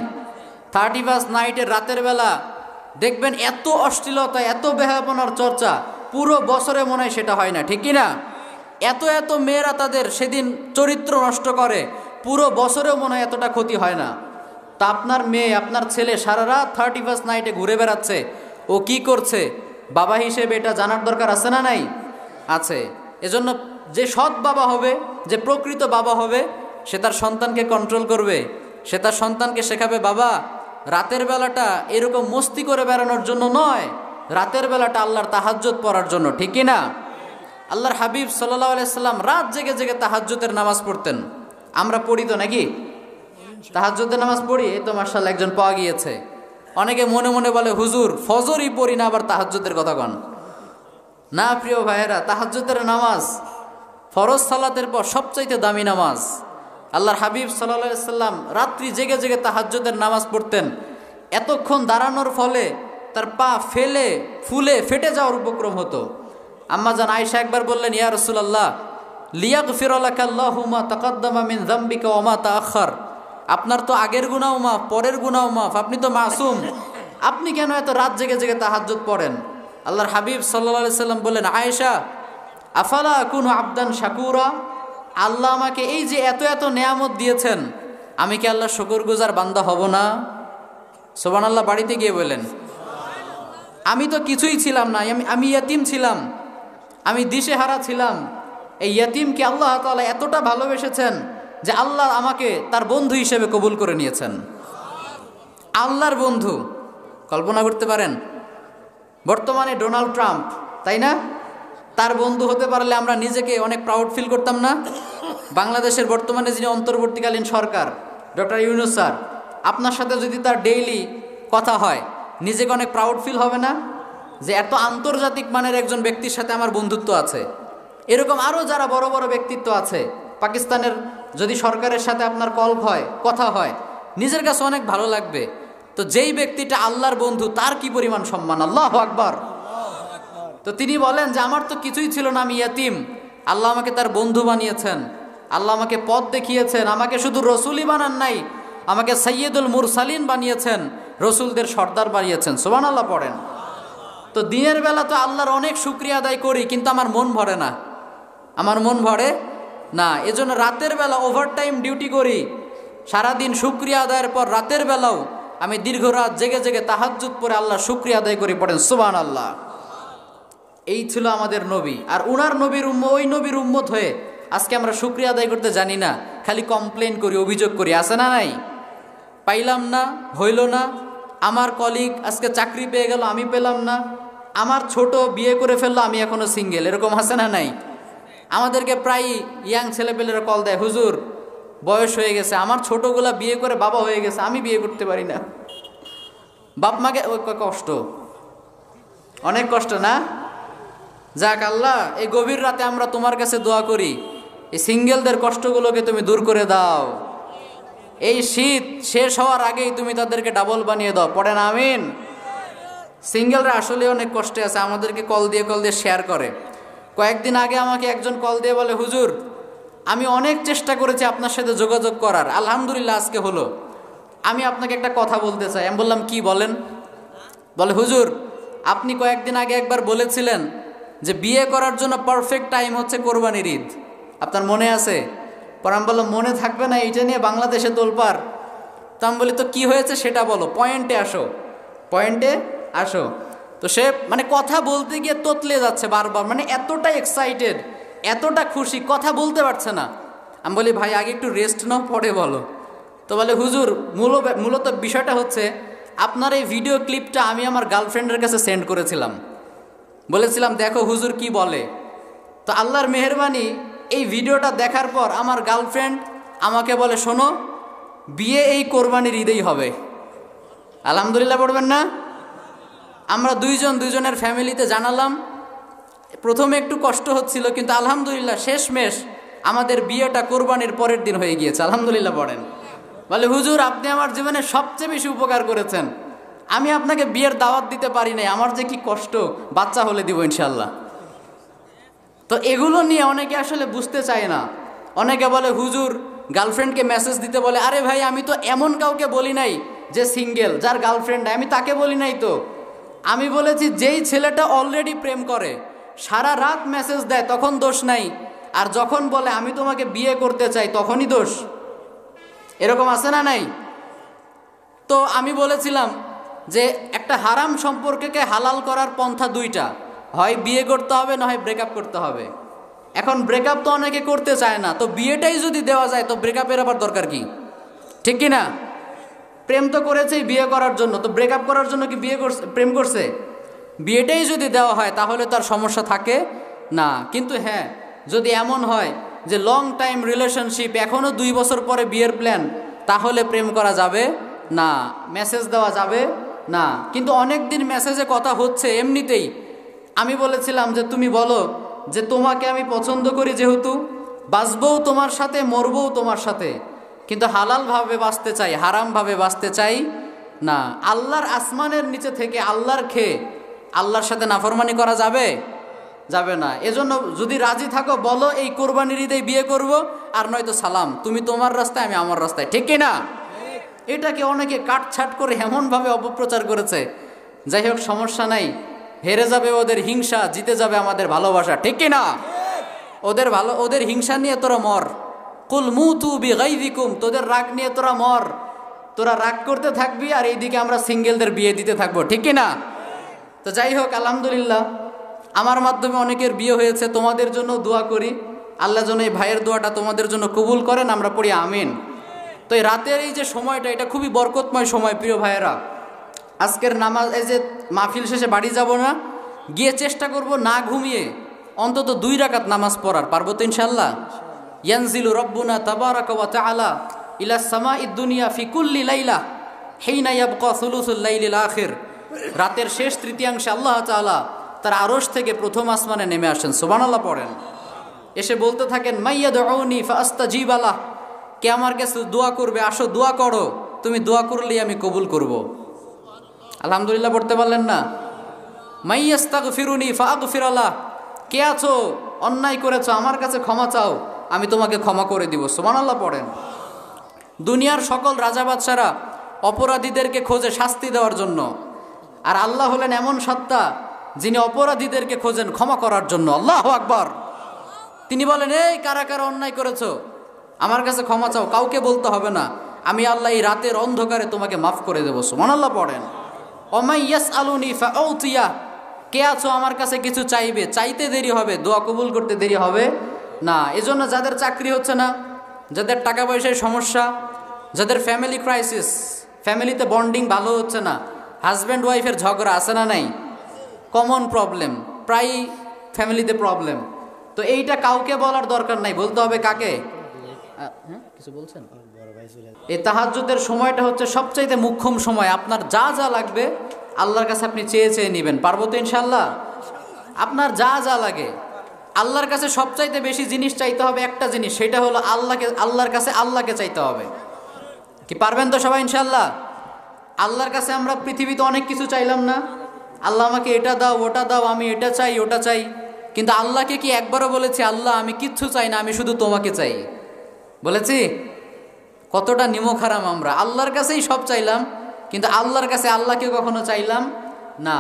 31st নাইটের রাতের বেলা দেখবেন এত অশ্লীলতা, এত বেহায়াপনার চর্চা, পুরো বছরে মনে হয় সেটা হয় না, ঠিক কি না? এত এত মেয়েরা তাদের সেদিন চরিত্র নষ্ট করে, পুরো বছরেও মনে হয় এতটা ক্ষতি হয় না। তা আপনার মেয়ে, আপনার ছেলে সারা রাত 31st নাইটে ঘুরে বেড়াচ্ছে, ও কি করছে বাবা হিসেবে এটা জানার দরকার আছে না নাই? আছে। এজন্য যে সৎ বাবা হবে, যে প্রকৃত বাবা হবে, সে তার সন্তানকে কন্ট্রোল করবে। সে তার সন্তানকে শেখাবে, বাবা রাতের বেলাটা এরকম মস্তি করে বেড়ানোর জন্য নয়, রাতের বেলাটা আল্লাহর তাহাজ্জুদ পড়ার জন্য, ঠিক কি না? আল্লাহর হাবিব সাল্লাল্লাহু আলাইহি সাল্লাম রাত জেগে জেগে তাহাজ্জুদের নামাজ পড়তেন। আমরা পড়ি তো নাকি? তাহাজ্জুদের নামাজ পড়ি? এই তো মাশাআল্লাহ একজন পাওয়া গিয়েছে। অনেকে মনে মনে বলে, হুজুর ফজরই পড়ি না, আবার তাহাজ্জুদের কথা কন না। প্রিয় ভাইয়েরা, তাহাজ্জুদের নামাজ ফরজ সালাতের পর সবচাইতে দামি নামাজ। আল্লাহর হাবিব সাল্লাল্লাহু আলাইহি সাল্লাম রাত্রি জেগে জেগে তাহাজ্জুদের নামাজ পড়তেন। এতক্ষণ দাঁড়ানোর ফলে তার পা ফুলে ফেটে যাওয়ার উপক্রম হতো। আম্মা জান আয়েশা একবার বললেন, ইয়া রাসূলুল্লাহ লিয়াগফির লাকাল্লাহু মা তাকাদ্দামা মিন যামবিকা ওয়া মা তাআখার। আপনার তো আগের গুনাহও মাফ, পরের গুনাহও মাফ, আপনি তো মাসুম, আপনি কেন এত রাত জেগে জেগে তাহাজ্জুদ পড়েন? আল্লাহর হাবিব সাল্লাল্লাহু আলাইহি সাল্লাম বললেন, আয়েশা আফালা আকুনু আবদান শাকুরা। আল্লাহ আমাকে এই যে এত এত নেয়ামত দিয়েছেন, আমি কি আল্লাহর শুকরগুজার বান্দা হব না? সুবহানাল্লাহ বাড়িতে গিয়ে বললেন, আমি তো কিছুই ছিলাম না, আমি ইয়াতিম ছিলাম, আমি দিশেহারা ছিলাম। এই ইয়াতিমকে আল্লাহ তাআলা এতটা ভালোবেসেছেন যে আল্লাহ আমাকে তার বন্ধু হিসেবে কবুল করে নিয়েছেন। আল্লাহর বন্ধু, কল্পনা করতে পারেন? বর্তমানে ডোনাল্ড ট্রাম্প, তাই না? তার বন্ধু হতে পারলে আমরা নিজেকে অনেক প্রাউড ফিল করতাম না? বাংলাদেশের বর্তমানে যিনি অন্তর্বর্তীকালীন সরকার, ডক্টর ইউনূস স্যার, আপনার সাথে যদি তার ডেইলি কথা হয়, নিজেকে অনেক প্রাউড ফিল হবে না যে এত আন্তর্জাতিক মানের একজন ব্যক্তির সাথে আমার বন্ধুত্ব আছে। এরকম আরও যারা বড় বড় ব্যক্তিত্ব আছে, পাকিস্তানের যদি সরকারের সাথে আপনার কল হয়, কথা হয়, নিজের কাছে অনেক ভালো লাগবে। তো যেই ব্যক্তিটা আল্লাহর বন্ধু, তার কি পরিমাণ সম্মান! আল্লাহু আকবার। তো তিনি বলেন যে আমার তো কিছুই ছিল না, আমি ইয়াতিম, আল্লাহ আমাকে তার বন্ধু বানিয়েছেন, আল্লাহ আমাকে পথ দেখিয়েছেন, আমাকে শুধু রসুলই বানান নাই, আমাকে সাইয়্যিদুল মুরসালিন বানিয়েছেন, রসুলদের সর্দার বানিয়েছেন। সুবহানাল্লাহ পড়েন। তো দিনের বেলা তো আল্লাহর অনেক শুকরিয়া আদায় করি, কিন্তু আমার মন ভরে না, আমার মন ভরে না। এজন্য রাতের বেলা ওভারটাইম ডিউটি করি, সারাদিন শুকরিয়া আদায়ের পর রাতের বেলাও আমি দীর্ঘ রাত জেগে জেগে তাহাজ্জুদ পড়ে আল্লাহর শুকরিয়া আদায় করি। পড়েন সুবহানাল্লাহ। এই ছিল আমাদের নবী। আর উনার নবীর ওই নবীর উম্মত হয়ে আজকে আমরা শুকরিয়া আদায় করতে জানি না, খালি কমপ্লেন করি, অভিযোগ করি। আছে না নাই? পাইলাম না, হইল না, আমার কলিগ আজকে চাকরি পেয়ে গেল, আমি পেলাম না, আমার ছোট বিয়ে করে ফেললো, আমি এখনো সিঙ্গেল। এরকম আছে না নাই? আমাদেরকে প্রায় ইয়াং ছেলেপেলেরা কল দেয়, হুজুর বয়স হয়ে গেছে, আমার ছোটগুলা বিয়ে করে বাবা হয়ে গেছে, আমি বিয়ে করতে পারি না। বাপ মাকে ওই কষ্ট, অনেক কষ্ট না? যাক আল্লাহ, এই গভীর রাতে আমরা তোমার কাছে দোয়া করি, এই সিঙ্গেলদের কষ্টগুলোকে তুমি দূর করে দাও। এই শীত শেষ হওয়ার আগেই তুমি তাদেরকে ডাবল বানিয়ে দাও। পড়েন আমিন। সিঙ্গেলরা আসলে অনেক কষ্টে আছে, আমাদেরকে কল দিয়ে শেয়ার করে। কয়েকদিন আগে আমাকে একজন কল দিয়ে বলে, হুজুর আমি অনেক চেষ্টা করেছি আপনার সাথে যোগাযোগ করার, আলহামদুলিল্লাহ আজকে হলো, আমি আপনাকে একটা কথা বলতে চাই। আমি বললাম কি বলেন? বলে হুজুর আপনি কয়েকদিন আগে একবার বলেছিলেন যে বিয়ে করার জন্য পারফেক্ট টাইম হচ্ছে কোরবানির ঈদ, আপনার মনে আছে? পর আমি বললাম মনে থাকবে না, এইটা নিয়ে বাংলাদেশে তোলপাড়। তো আমি বলি তো কি হয়েছে সেটা বলো, পয়েন্টে আসো, পয়েন্টে আসো। তো সে মানে কথা বলতে গিয়ে তোতলে যাচ্ছে বারবার, মানে এতটা এক্সাইটেড, এতটা খুশি, কথা বলতে পারছে না। আমি বলি ভাই আগে একটু রেস্ট নাও, পরে বলো। তো বলে হুজুর মূলত বিষয়টা হচ্ছে আপনার এই ভিডিও ক্লিপটা আমি আমার গার্লফ্রেন্ডের কাছে সেন্ড করেছিলাম, বলেছিলাম দেখো হুজুর কি বলে। তো আল্লাহর মেহেরবানি, এই ভিডিওটা দেখার পর আমার গার্লফ্রেন্ড আমাকে বলে শোনো বিয়ে এই কোরবানির ঈদেই হবে। আলহামদুলিল্লাহ পড়বেন না? আমরা দুইজনের ফ্যামিলিতে জানালাম, প্রথমে একটু কষ্ট হচ্ছিল, কিন্তু আলহামদুলিল্লাহ শেষমেশ আমাদের বিয়েটা কোরবানির পরের দিন হয়ে গিয়েছে। আলহামদুলিল্লাহ পড়েন। বলে হুজুর আপনি আমার জীবনে সবচেয়ে বেশি উপকার করেছেন, আমি আপনাকে বিয়ের দাওয়াত দিতে পারি নাই, আমার যে কি কষ্ট, বাচ্চা হলে দিব ইনশাল্লাহ। তো এগুলো নিয়ে অনেকে আসলে বুঝতে চায় না। অনেকে বলে হুজুর গার্লফ্রেন্ডকে মেসেজ দিতে বলে, আরে ভাই আমি তো এমন কাউকে বলি নাই যে সিঙ্গেল, যার গার্লফ্রেন্ড নাই, আমি তাকে বলি নাই। তো আমি বলেছি যেই ছেলেটা অলরেডি প্রেম করে, সারা রাত মেসেজ দেয়, তখন দোষ নাই, আর যখন বলে আমি তোমাকে বিয়ে করতে চাই তখনই দোষ। এরকম আছে না নাই? তো আমি বলেছিলাম যে একটা হারাম সম্পর্ককে হালাল করার পন্থা দুইটা, হয় বিয়ে করতে হবে না হয় ব্রেকআপ করতে হবে। এখন ব্রেকআপ তো অনেকে করতে চায় না, তো বিয়েটাই যদি দেওয়া যায় তো ব্রেকআপের আবার দরকার কি? ঠিক কি না? প্রেম তো করেছেই বিয়ে করার জন্য, তো ব্রেকআপ করার জন্য কি প্রেম করছে? বিয়েটাই যদি দেওয়া হয় তাহলে তার সমস্যা থাকে না। কিন্তু হ্যাঁ, যদি এমন হয় যে লং টাইম রিলেশনশিপ, এখনও 2 বছর পরে বিয়ের প্ল্যান, তাহলে প্রেম করা যাবে না, মেসেজ দেওয়া যাবে না। কিন্তু অনেক দিন মেসেজে কথা হচ্ছে এমনিতেই, আমি বলেছিলাম যে তুমি বলো যে তোমাকে আমি পছন্দ করি, যেহেতু বাঁচবও তোমার সাথে, মরবও তোমার সাথে, কিন্তু হালালভাবে বাঁচতে চাই, হারামভাবে বাঁচতে চাই না। আল্লাহর আসমানের নিচে থেকে আল্লাহর খেয়ে আল্লাহর সাথে নাফরমানি করা যাবে? যাবে না। এজন্য যদি রাজি থাকো বলো এই কোরবানির ঈদেই বিয়ে করব, আর নয়তো সালাম, তুমি তোমার রাস্তায় আমি আমার রাস্তায়। ঠিক কিনা? এটাকে অনেকে কাটছাট করে এমনভাবে অপপ্রচার করেছে। যাই হোক, সমস্যা নাই, হেরে যাবে ওদের হিংসা, জিতে যাবে আমাদের ভালোবাসা। ঠিক কিনা? ওদের হিংসা নিয়ে তোরা মর, কুল মুতু বিগাইযিকুম, তোদের রাগ নিয়ে তোরা মর, তোরা রাগ করতে থাকবি, আর এইদিকে আমরা সিঙ্গেলদের বিয়ে দিতে থাকবো। ঠিক কিনা? তো যাই হোক, আলহামদুলিল্লাহ আমার মাধ্যমে অনেকের বিয়ে হয়েছে, তোমাদের জন্য দোয়া করি, আল্লাহ যেন এই ভাইয়ের দোয়াটা তোমাদের জন্য কবুল করেন, আমরা পড়ি আমিন। তো এই রাতের এই যে সময়টা, এটা খুবই বরকতময় সময় প্রিয় ভাইয়েরা। আজকের নামাজ, এই যে মাহফিল শেষে বাড়ি যাব না, গিয়ে চেষ্টা করব না ঘুমিয়ে অন্তত 2 রাকাত নামাজ পড়ার। পারবো তো ইনশাআল্লাহ? ইয়ানজিলু রব্বুনা তাবারাকা ওয়া তাআলা ইলা সামাঈদ দুনিয়া ফি কুল্লি লাইলা হিনা ইয়াবকা সুলুসুল লাইলিল আখির, রাতের শেষ তৃতীয়াংশে আল্লাহ তাআলা তার আরশ থেকে প্রথম আসমানে নেমে আসেন। সুবহানাল্লাহ পড়েন। এসে বলতে থাকেন মাইয়াদউনি ফাআস্তাজিব লাহ, কে আমার কাছে দোয়া করবে, আসো দোয়া করো, তুমি দোয়া করলেই আমি কবুল করব। আলহামদুলিল্লাহ পড়তে পারলেন না? মাইয়াস্তাগফিরুনি ফাআগফির লাহ, কে আছো অন্যায় করেছো আমার কাছে ক্ষমা চাও, আমি তোমাকে ক্ষমা করে দিব। সুবহানাল্লাহ পড়েন। দুনিয়ার সকল রাজা বাদশারা অপরাধীদেরকে খোঁজে শাস্তি দেওয়ার জন্য, আর আল্লাহ হলেন এমন সত্তা যিনি অপরাধীদেরকে খোঁজেন ক্ষমা করার জন্য। আল্লাহু আকবার। তিনি বলেন, এই কারা কারা অন্যায় করেছো আমার কাছে ক্ষমা চাও, কাউকে বলতে হবে না, আমি আল্লাহ এই রাতের অন্ধকারে তোমাকে মাফ করে দেবো। সুবহানাল্লাহ পড়েন। ওমাই ইয়াসআলুনি ফাউতিয়া, কে আছো আমার কাছে কিছু চাইবে, চাইতে দেরি হবে, দোয়া কবুল করতে দেরি হবে না। এজন্য যাদের চাকরি হচ্ছে না, যাদের টাকা পয়সার সমস্যা, যাদের ফ্যামিলি ক্রাইসিস, ফ্যামিলিতে বন্ডিং ভালো হচ্ছে না, হাজব্যান্ড ওয়াইফের ঝগড়া আছে না নাই, কমন প্রবলেম, প্রায় ফ্যামিলিতে প্রবলেম, তো এইটা কাউকে বলার দরকার নাই, বলতে হবে কাকে? কিছু বলছেন? এই তাহাজ্জুদের সময়টা হচ্ছে সবচাইতে মুখ্যম সময়। আপনার যা যা লাগবে আল্লাহর কাছে আপনি চেয়ে চেয়ে নেবেন। পারবো তো ইনশাল্লাহ? আপনার যা যা লাগে আল্লাহর কাছে সবচাইতে বেশি জিনিস চাইতে হবে একটা জিনিস, সেটা হলো আল্লাহর কাছে আল্লাহকে চাইতে হবে। কি পারবেন তো সবাই ইনশাল্লাহ? আল্লাহর কাছে আমরা পৃথিবীতে অনেক কিছু চাইলাম না, আল্লাহ আমাকে এটা দাও ওটা দাও, আমি এটা চাই ওটা চাই, কিন্তু আল্লাহকে কি একবারও বলেছি আল্লাহ আমি কিচ্ছু চাই না, আমি শুধু তোমাকে চাই? বলেছি? কতটা নিমকহারাম আমরা, আল্লাহর কাছেই সব চাইলাম কিন্তু আল্লাহর কাছে আল্লাহকে কখনো চাইলাম না।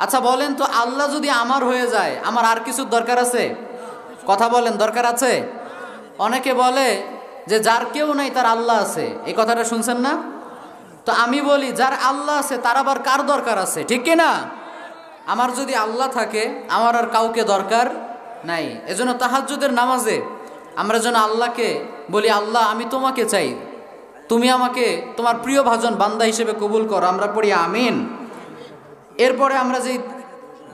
আচ্ছা বলেন তো, আল্লাহ যদি আমার হয়ে যায় আমার আর কিছুর দরকার আছে? কথা বলেন, দরকার আছে? অনেকে বলে যে যার কেউ নাই তার আল্লাহ আছে, এই কথাটা শুনছেন না? তো আমি বলি, যার আল্লাহ আছে তার আবার কার দরকার আছে? ঠিক কিনা? আমার যদি আল্লাহ থাকে আমার আর কাউকে দরকার নাই। এজন্য তাহাজ্জুদের নামাজে আমরা যেন আল্লাহকে বলি, আল্লাহ আমি তোমাকে চাই, তুমি আমাকে তোমার প্রিয় ভাজন বান্দা হিসেবে কবুল করো। আমরা পড়ি আমিন। এরপরে আমরা যে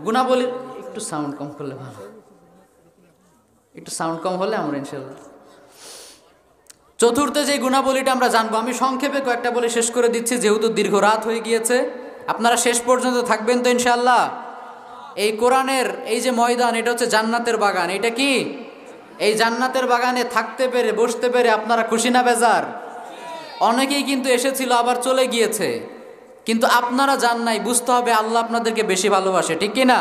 গুণাবলী, একটু সাউন্ড কম করলে ভালো, একটু সাউন্ড কম হলে আমরা ইনশাআল্লাহ। চতুর্থ যে গুণাবলীটা আমরা জানবো, আমি সংক্ষেপে কয়েকটা বলে শেষ করে দিচ্ছি যেহেতু দীর্ঘ রাত হয়ে গিয়েছে, আপনারা শেষ পর্যন্ত থাকবেন তো ইনশাআল্লাহ। এই কোরআনের এই যে ময়দান, এটা হচ্ছে জান্নাতের বাগান। এটা কি? এই জান্নাতের বাগানে থাকতে পেরে বসতে পেরে আপনারা খুশি না বেজার? অনেকেই কিন্তু এসেছিল আবার চলে গিয়েছে, কিন্তু আপনারা যান নাই, বুঝতে হবে আল্লাহ আপনাদেরকে বেশি ভালোবাসে। ঠিক কিনা?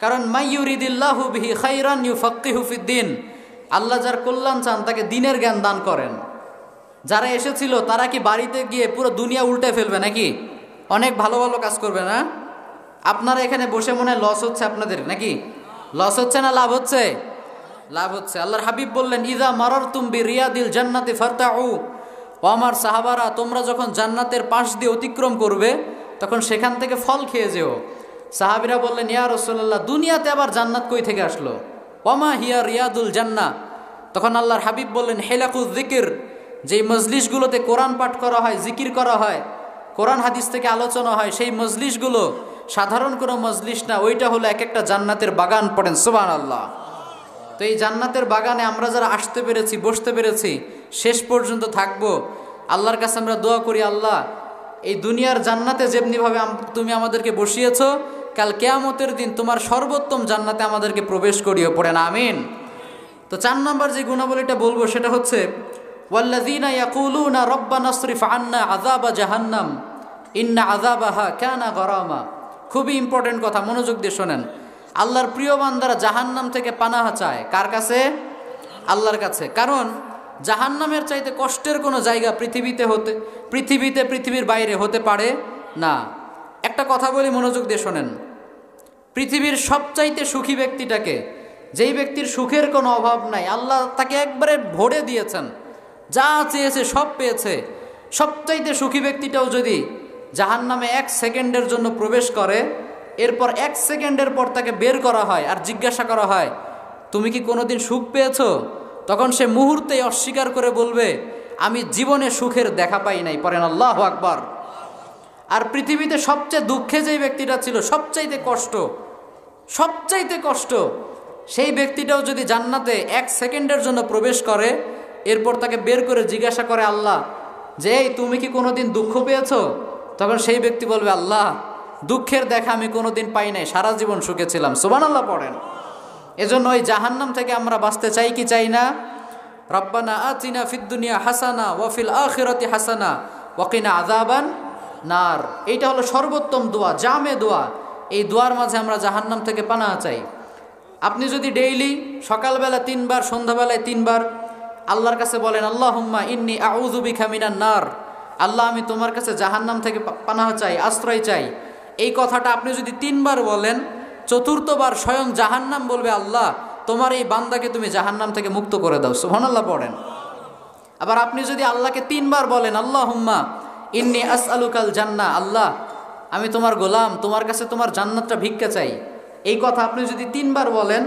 কারণ মাইয়ুরিদিল্লাহু বিহি খাইরান ইউফাক্কিহু ফিদ্দিন, আল্লাহ যার কল্যাণ চান তাকে দ্বীনের জ্ঞান দান করেন। যারা এসেছিল তারা কি বাড়িতে গিয়ে পুরো দুনিয়া উল্টে ফেলবে নাকি? অনেক ভালো ভালো কাজ করবে না? আপনারা এখানে বসে মনে হয় লস হচ্ছে আপনাদের, নাকি লস হচ্ছে না লাভ হচ্ছে? লাভ হচ্ছে। আল্লাহর হাবিব বললেন, ইযা মারারতুম বিরিয়াদিল জান্নাতি ফারতাউ, ও আমার সাহাবারা তোমরা যখন জান্নাতের পাশ দিয়ে অতিক্রম করবে তখন সেখান থেকে ফল খেয়ে যেও। সাহাবীরা বললেন, ইয়া রাসূলুল্লাহ দুনিয়াতে আবার জান্নাত কই থেকে আসলো? ওয়ামা হিয়া রিয়াদুল জান্নাহ। তখন আল্লাহর হাবিব বললেন, হেলাকুজ যিকির, যেই মজলিসগুলোতে কোরআন পাঠ করা হয়, জিকির করা হয়, কোরআন হাদিস থেকে আলোচনা হয়, সেই মজলিসগুলো সাধারণ কোনো মজলিস না, ওইটা হলো এক একটা জান্নাতের বাগান। পড়েন সুবহানাল্লাহ। তো এই জান্নাতের বাগানে আমরা যারা আসতে পেরেছি, বসতে পেরেছি, শেষ পর্যন্ত থাকবো, আল্লাহর কাছে আমরা দোয়া করি, আল্লাহ এই দুনিয়ার জান্নাতে যেমনিভাবে তুমি আমাদেরকে বসিয়েছো, কাল কিয়ামতের দিন তোমার সর্বোত্তম জান্নাতে আমাদেরকে প্রবেশ করিও। পড়েন আমিন। তো 4 নম্বর যে গুণাবলীটা বলবো সেটা হচ্ছে, ওয়াল্লাযীনা ইয়াকুলুনা রব্বানা আসরিফ আন্না আযাবা জাহান্নাম ইন্না আযাবাহা কানা গরামা। খুবই ইম্পর্টেন্ট কথা, মনোযোগ দিয়ে শোনেন। আল্লাহর প্রিয় বান্দারা জাহান্নাম থেকে পানাহা চায় কার কাছে? আল্লাহর কাছে। কারণ জাহান্নামের চাইতে কষ্টের কোনো জায়গা পৃথিবীর বাইরে হতে পারে না। একটা কথা বলি, মনোযোগ দিয়ে শোনেন। পৃথিবীর সবচাইতে সুখী ব্যক্তিটাকে, যেই ব্যক্তির সুখের কোনো অভাব নাই, আল্লাহ তাকে একবারে ভরে দিয়েছেন, যা চেয়েছে সব পেয়েছে, সবচাইতে সুখী ব্যক্তিটাও যদি জাহান্নামে 1 সেকেন্ডের জন্য প্রবেশ করে, এরপর 1 সেকেন্ডের পর তাকে বের করা হয় আর জিজ্ঞাসা করা হয়, তুমি কি কোনোদিন সুখ পেয়েছো? তখন সে মুহূর্তেই অস্বীকার করে বলবে, আমি জীবনে সুখের দেখা পাই নাই। পড়েন আল্লাহু আকবার। আর পৃথিবীতে সবচেয়ে দুঃখে যেই ব্যক্তিটা ছিল, সবচাইতে কষ্ট, সেই ব্যক্তিটাও যদি জান্নাতে 1 সেকেন্ডের জন্য প্রবেশ করে, এরপর তাকে বের করে জিজ্ঞাসা করে, আল্লাহ যে এই তুমি কি কোনোদিন দুঃখ পেয়েছো? তখন সেই ব্যক্তি বলবে, আল্লাহ, দুঃখের দেখা আমি কোনোদিন পাই নাই, সারা জীবন সুখে ছিলাম। সুবহানাল্লাহ পড়েন। এজন্য ওই জাহান্নাম থেকে আমরা বাঁচতে চাই কি চাই না? রব্বানা আতিনা ফিদ দুনিয়া হাসানা ওয়া ফিল আখিরাতি হাসানা ওয়া কিনা আযাবান নার। এইটা হলো সর্বোত্তম দোয়া, জামে দোয়া। এই দোয়ার মাঝে আমরা জাহান্নাম থেকে পানাহ চাই। আপনি যদি ডেইলি সকালবেলা 3 বার, সন্ধ্যাবেলায় 3 বার আল্লাহর কাছে বলেন, আল্লাহুম্মা ইন্নী আউযু বিকা মিনান নার, আল্লাহ আমি তোমার কাছে জাহান্নাম থেকে পানাহ চাই, আশ্রয় চাই, এই কথাটা আপনি যদি 3 বার বলেন, চতুর্থবার স্বয়ং জাহান্নাম বলবে, আল্লাহ তোমার এই বান্দাকে তুমি জাহান্নাম থেকে মুক্ত করে দাও। সুবহানাল্লাহ পড়েন। আবার আপনি যদি আল্লাহকে 3 বার বলেন, আল্লাহুম্মা ইন্নী আসআলুকাল জান্নাহ, আল্লাহ আমি তোমার গোলাম, তোমার কাছে তোমার জান্নাতটা ভিক্ষা চাই, এই কথা আপনি যদি 3 বার বলেন,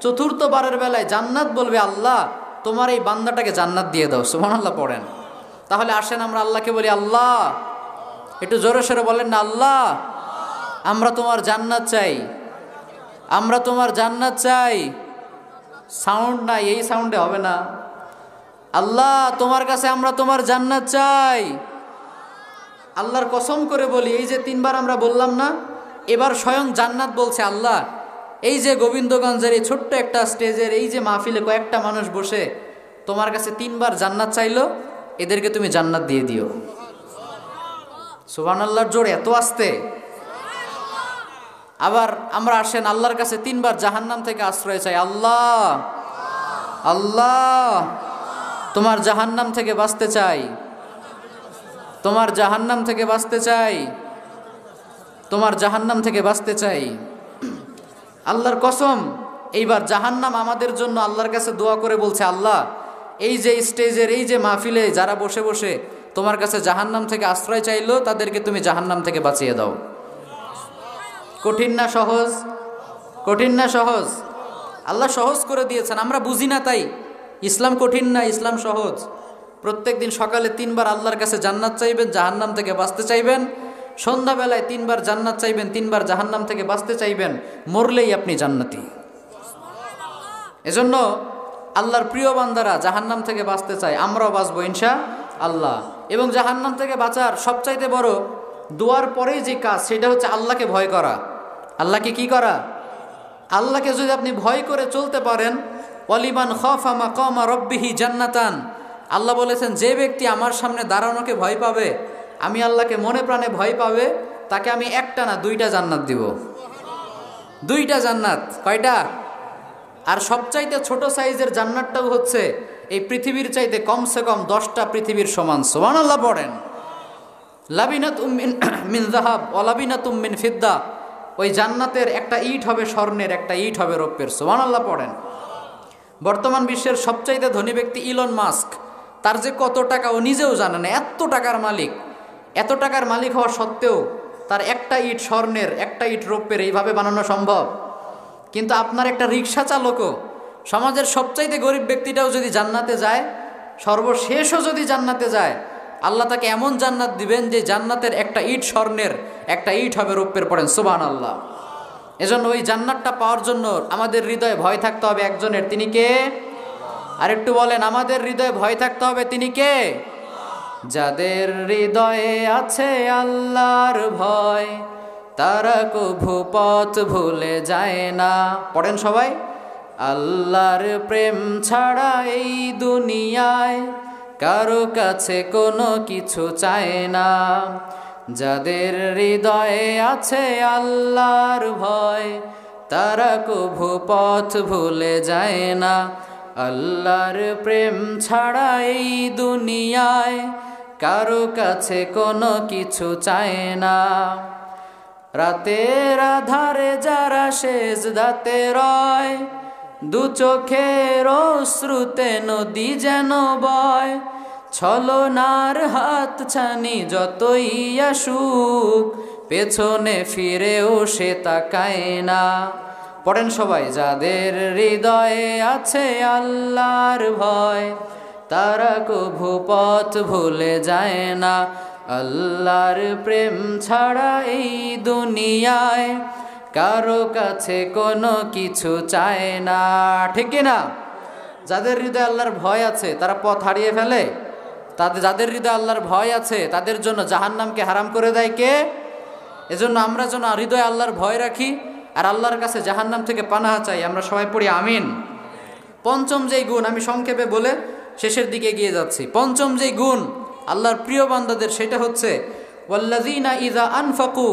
চতুর্থবারের বেলায় জান্নাত বলবে, আল্লাহ তোমার এই বান্দাটাকে জান্নাত দিয়ে দাও। সুবহানাল্লাহ পড়েন। তাহলে আসেন আমরা আল্লাহকে বলি, আল্লাহ, একটু জোরে সোরে বলেন না, আল্লাহ আমরা তোমার জান্নাত চাই, আমরা তোমার জান্নাত চাই। সাউন্ড নাই, এই সাউন্ডে হবে না। আল্লাহ তোমার কাছে আমরা তোমার জান্নাত চাই। আল্লাহর কসম করে বলি, এই যে 3 বার আমরা বললাম না, এবার স্বয়ং জান্নাত বলছে, আল্লাহ এই যে গোবিন্দগঞ্জের এই ছোট্ট একটা স্টেজের এই যে মাহফিলে কয়েকটা মানুষ বসে তোমার কাছে 3 বার জান্নাত চাইলো, এদেরকে তুমি জান্নাত দিয়ে দিও। সুবহানাল্লাহর জোর এত আসতে। আবার আমরা আসেন আল্লাহর কাছে 3 বার জাহান্নাম থেকে আশ্রয় চাই, আল্লাহ, আল্লাহ তোমার জাহান্নাম থেকে বাঁচতে চাই, তোমার জাহান্নাম থেকে বাঁচতে চাই, তোমার জাহান্নাম থেকে বাঁচতে চাই। আল্লাহর কসম, এইবার জাহান্নাম আমাদের জন্য আল্লাহর কাছে দোয়া করে বলছে, আল্লাহ এই যে স্টেজের এই যে মাহফিলে যারা বসে বসে তোমার কাছে জাহান্নাম থেকে আশ্রয় চাইলো, তাদেরকে তুমি জাহান্নাম থেকে বাঁচিয়ে দাও। কঠিন না সহজ? কঠিন না সহজ? আল্লাহ সহজ করে দিয়েছেন, আমরা বুঝি না তাই। ইসলাম কঠিন না, ইসলাম সহজ। প্রত্যেক দিন সকালে 3 বার আল্লাহর কাছে জান্নাত চাইবেন, জাহান্নাম থেকে বাঁচতে চাইবেন। সন্ধ্যাবেলায় 3 বার জান্নাত চাইবেন, 3 বার জাহান্নাম থেকে বাঁচতে চাইবেন। মরলেই আপনি জান্নাতি। এজন্য আল্লাহর প্রিয় বান্দারা জাহান্নাম থেকে বাঁচতে চায়, আমরাও বাঁচবো ইনশাআল্লাহ। এবং জাহান্নাম থেকে বাঁচার সবচাইতে বড় দোয়ার পরেই যে কাজ, সেটা হচ্ছে আল্লাহকে ভয় করা। আল্লাহকে কি করা? আল্লাহকে যদি আপনি ভয় করে চলতে পারেন, ওয়ালিমান খাফা মাকামা রাব্বিহি জান্নাতান, আল্লাহ বলেছেন যে ব্যক্তি আমার সামনে দাঁড়ানোকে ভয় পাবে, আমি আল্লাহকে মনে প্রাণে ভয় পাবে, তাকে আমি একটা না 2টা জান্নাত দিব। 2টা জান্নাত। কয়টা? আর সবচাইতে ছোট সাইজের জান্নাতটাও হচ্ছে এই পৃথিবীর চাইতে কমসে কম 10টা পৃথিবীর সমান। সুবহানাল্লাহ পড়েন। লাবিনাতুম মিন যাহাব ওয়া লাবিনাতুম মিন ফিদ্দা, ওই জান্নাতের একটা ইট হবে স্বর্ণের, একটা ইট হবে রৌপ্যের। সুবহানাল্লাহ পড়েন। বর্তমান বিশ্বের সবচাইতে ধনী ব্যক্তি ইলন মাস্ক, তার যে কত টাকা ও নিজেও জানে না, এত টাকার মালিক। এত টাকার মালিক হওয়া সত্ত্বেও তার একটা ইট স্বর্ণের, একটা ইট রৌপ্যের, এইভাবে বানানো সম্ভব? কিন্তু আপনার একটা রিক্সা চালকও, সমাজের সবচাইতে গরিব ব্যক্তিটাও যদি জান্নাতে যায়, সর্বশেষও যদি জান্নাতে যায়, আল্লাহ তাকে এমন জান্নাত দিবেন যে জান্নাতের একটা ইট স্বর্ণের, একটা ইট হবে রৌপ্যের। পড়েন সুবহানাল্লাহ। এজন্য ওই জান্নাতটা পাওয়ার জন্য আমাদের হৃদয়ে ভয় থাকতে হবে একজনের, তিনি কে? আর একটু বলেন, আমাদের হৃদয়ে ভয় থাকতে হবে, তিনি কে? যাদের হৃদয়ে আছে আল্লাহর ভয়, তারা কভু পথ ভুলে যায় না। পড়েন সবাই, আল্লাহর প্রেম ছাড়া এই দুনিয়ায় কারো কাছে কোনো কিছু চায় না। যাদের হৃদয়ে আছে আল্লাহর ভয়, তারা কভু পথ ভুলে যায় না। আল্লাহর প্রেম ছাড়া এই দুনিয়ায় কারো কাছে কোনো কিছু চায় না। রাতের আধারে যারা সেজদাতে রয়, দু চোখের অশ্রুতে নদী যেন বয়। ছলনার হাত ছানি যতই আসুক, পেছনে ফিরেও সে তাকায় না। পড়েন সবাই, যাদের হৃদয়ে আছে আল্লাহর ভয়, তারা কভু পথ ভুলে যায় না। আল্লাহর প্রেম ছাড়া এই দুনিয়ায় কারো কাছে কোনো কিছু চায় না। ঠিক না? যাদের হৃদয়ে আল্লাহর ভয় আছে, তারা পথ হারিয়ে ফেলে? তাদের যাদের হৃদয়ে আল্লাহর ভয় আছে তাদের জন্য জাহান্নামকে হারাম করে দেয় কে? এজন্য আমরা যেন হৃদয়ে আল্লাহর ভয় রাখি আর আল্লাহর কাছে জাহান্নাম থেকে পানাহ চাই। আমরা সবাই পড়ি আমিন। পঞ্চম যেই গুণ, আমি সংক্ষেপে বলে শেষের দিকে এগিয়ে যাচ্ছি, পঞ্চম যেই গুণ আল্লাহর প্রিয় বান্দাদের সেটা হচ্ছে ওয়াল্লাযীনা ইযা আনফাকু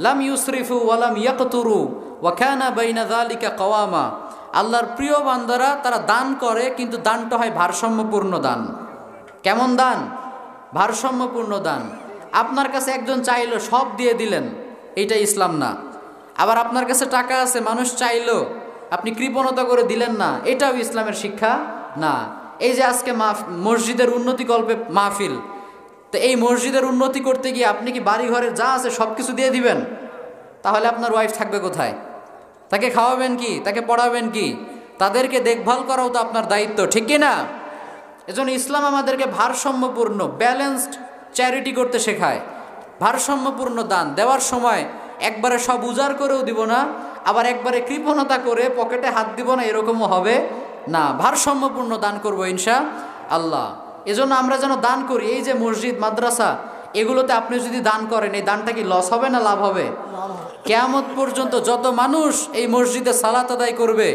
লাম ইউসরিফু ওয়া লাম ইয়াকতুরু ওয়া কানা বাইনা যালিকা কওয়ামা। আল্লাহর প্রিয় বান্দারা তারা দান করে কিন্তু দানটা হয় ভারসাম্যপূর্ণ দান। কেমন দান? ভারসাম্যপূর্ণ দান। আপনার কাছে একজন চাইলো সব দিয়ে দিলেন, এইটা ইসলাম না। আবার আপনার কাছে টাকা আছে, মানুষ চাইলো, আপনি কৃপণতা করে দিলেন না, এটাও ইসলামের শিক্ষা না। এই যে আজকে মসজিদের উন্নতি কল্পে মাহফিল, তো এই মসজিদের উন্নতি করতে গিয়ে আপনি কি বাড়ি ঘরের যা আছে সব কিছু দিয়ে দিবেন? তাহলে আপনার ওয়াইফ থাকবে কোথায়? তাকে খাওয়াবেন কি? তাকে পড়াবেন কি? তাদেরকে দেখভাল করাও তো আপনার দায়িত্ব, ঠিক কি না? এজন্য ইসলাম আমাদেরকে ভারসাম্যপূর্ণ ব্যালেন্সড চ্যারিটি করতে শেখায়। ভারসাম্যপূর্ণ দান দেওয়ার সময় একবারে সব উজাড় করেও দিব না, আবার একবারে কৃপণতা করে পকেটে হাত দিব না, এরকমও হবে না। ভারসাম্যপূর্ণ দান করবো ইনশাআল্লাহ। এজন্য আমরা যেন দান করি। এই যে মসজিদ, মাদ্রাসা, এগুলোতে আপনি যদি দান করেন, এই দানটা কি লস হবে না লাভ হবে? কিয়ামত পর্যন্ত যত মানুষ এই মসজিদে সালাত আদায় করবে,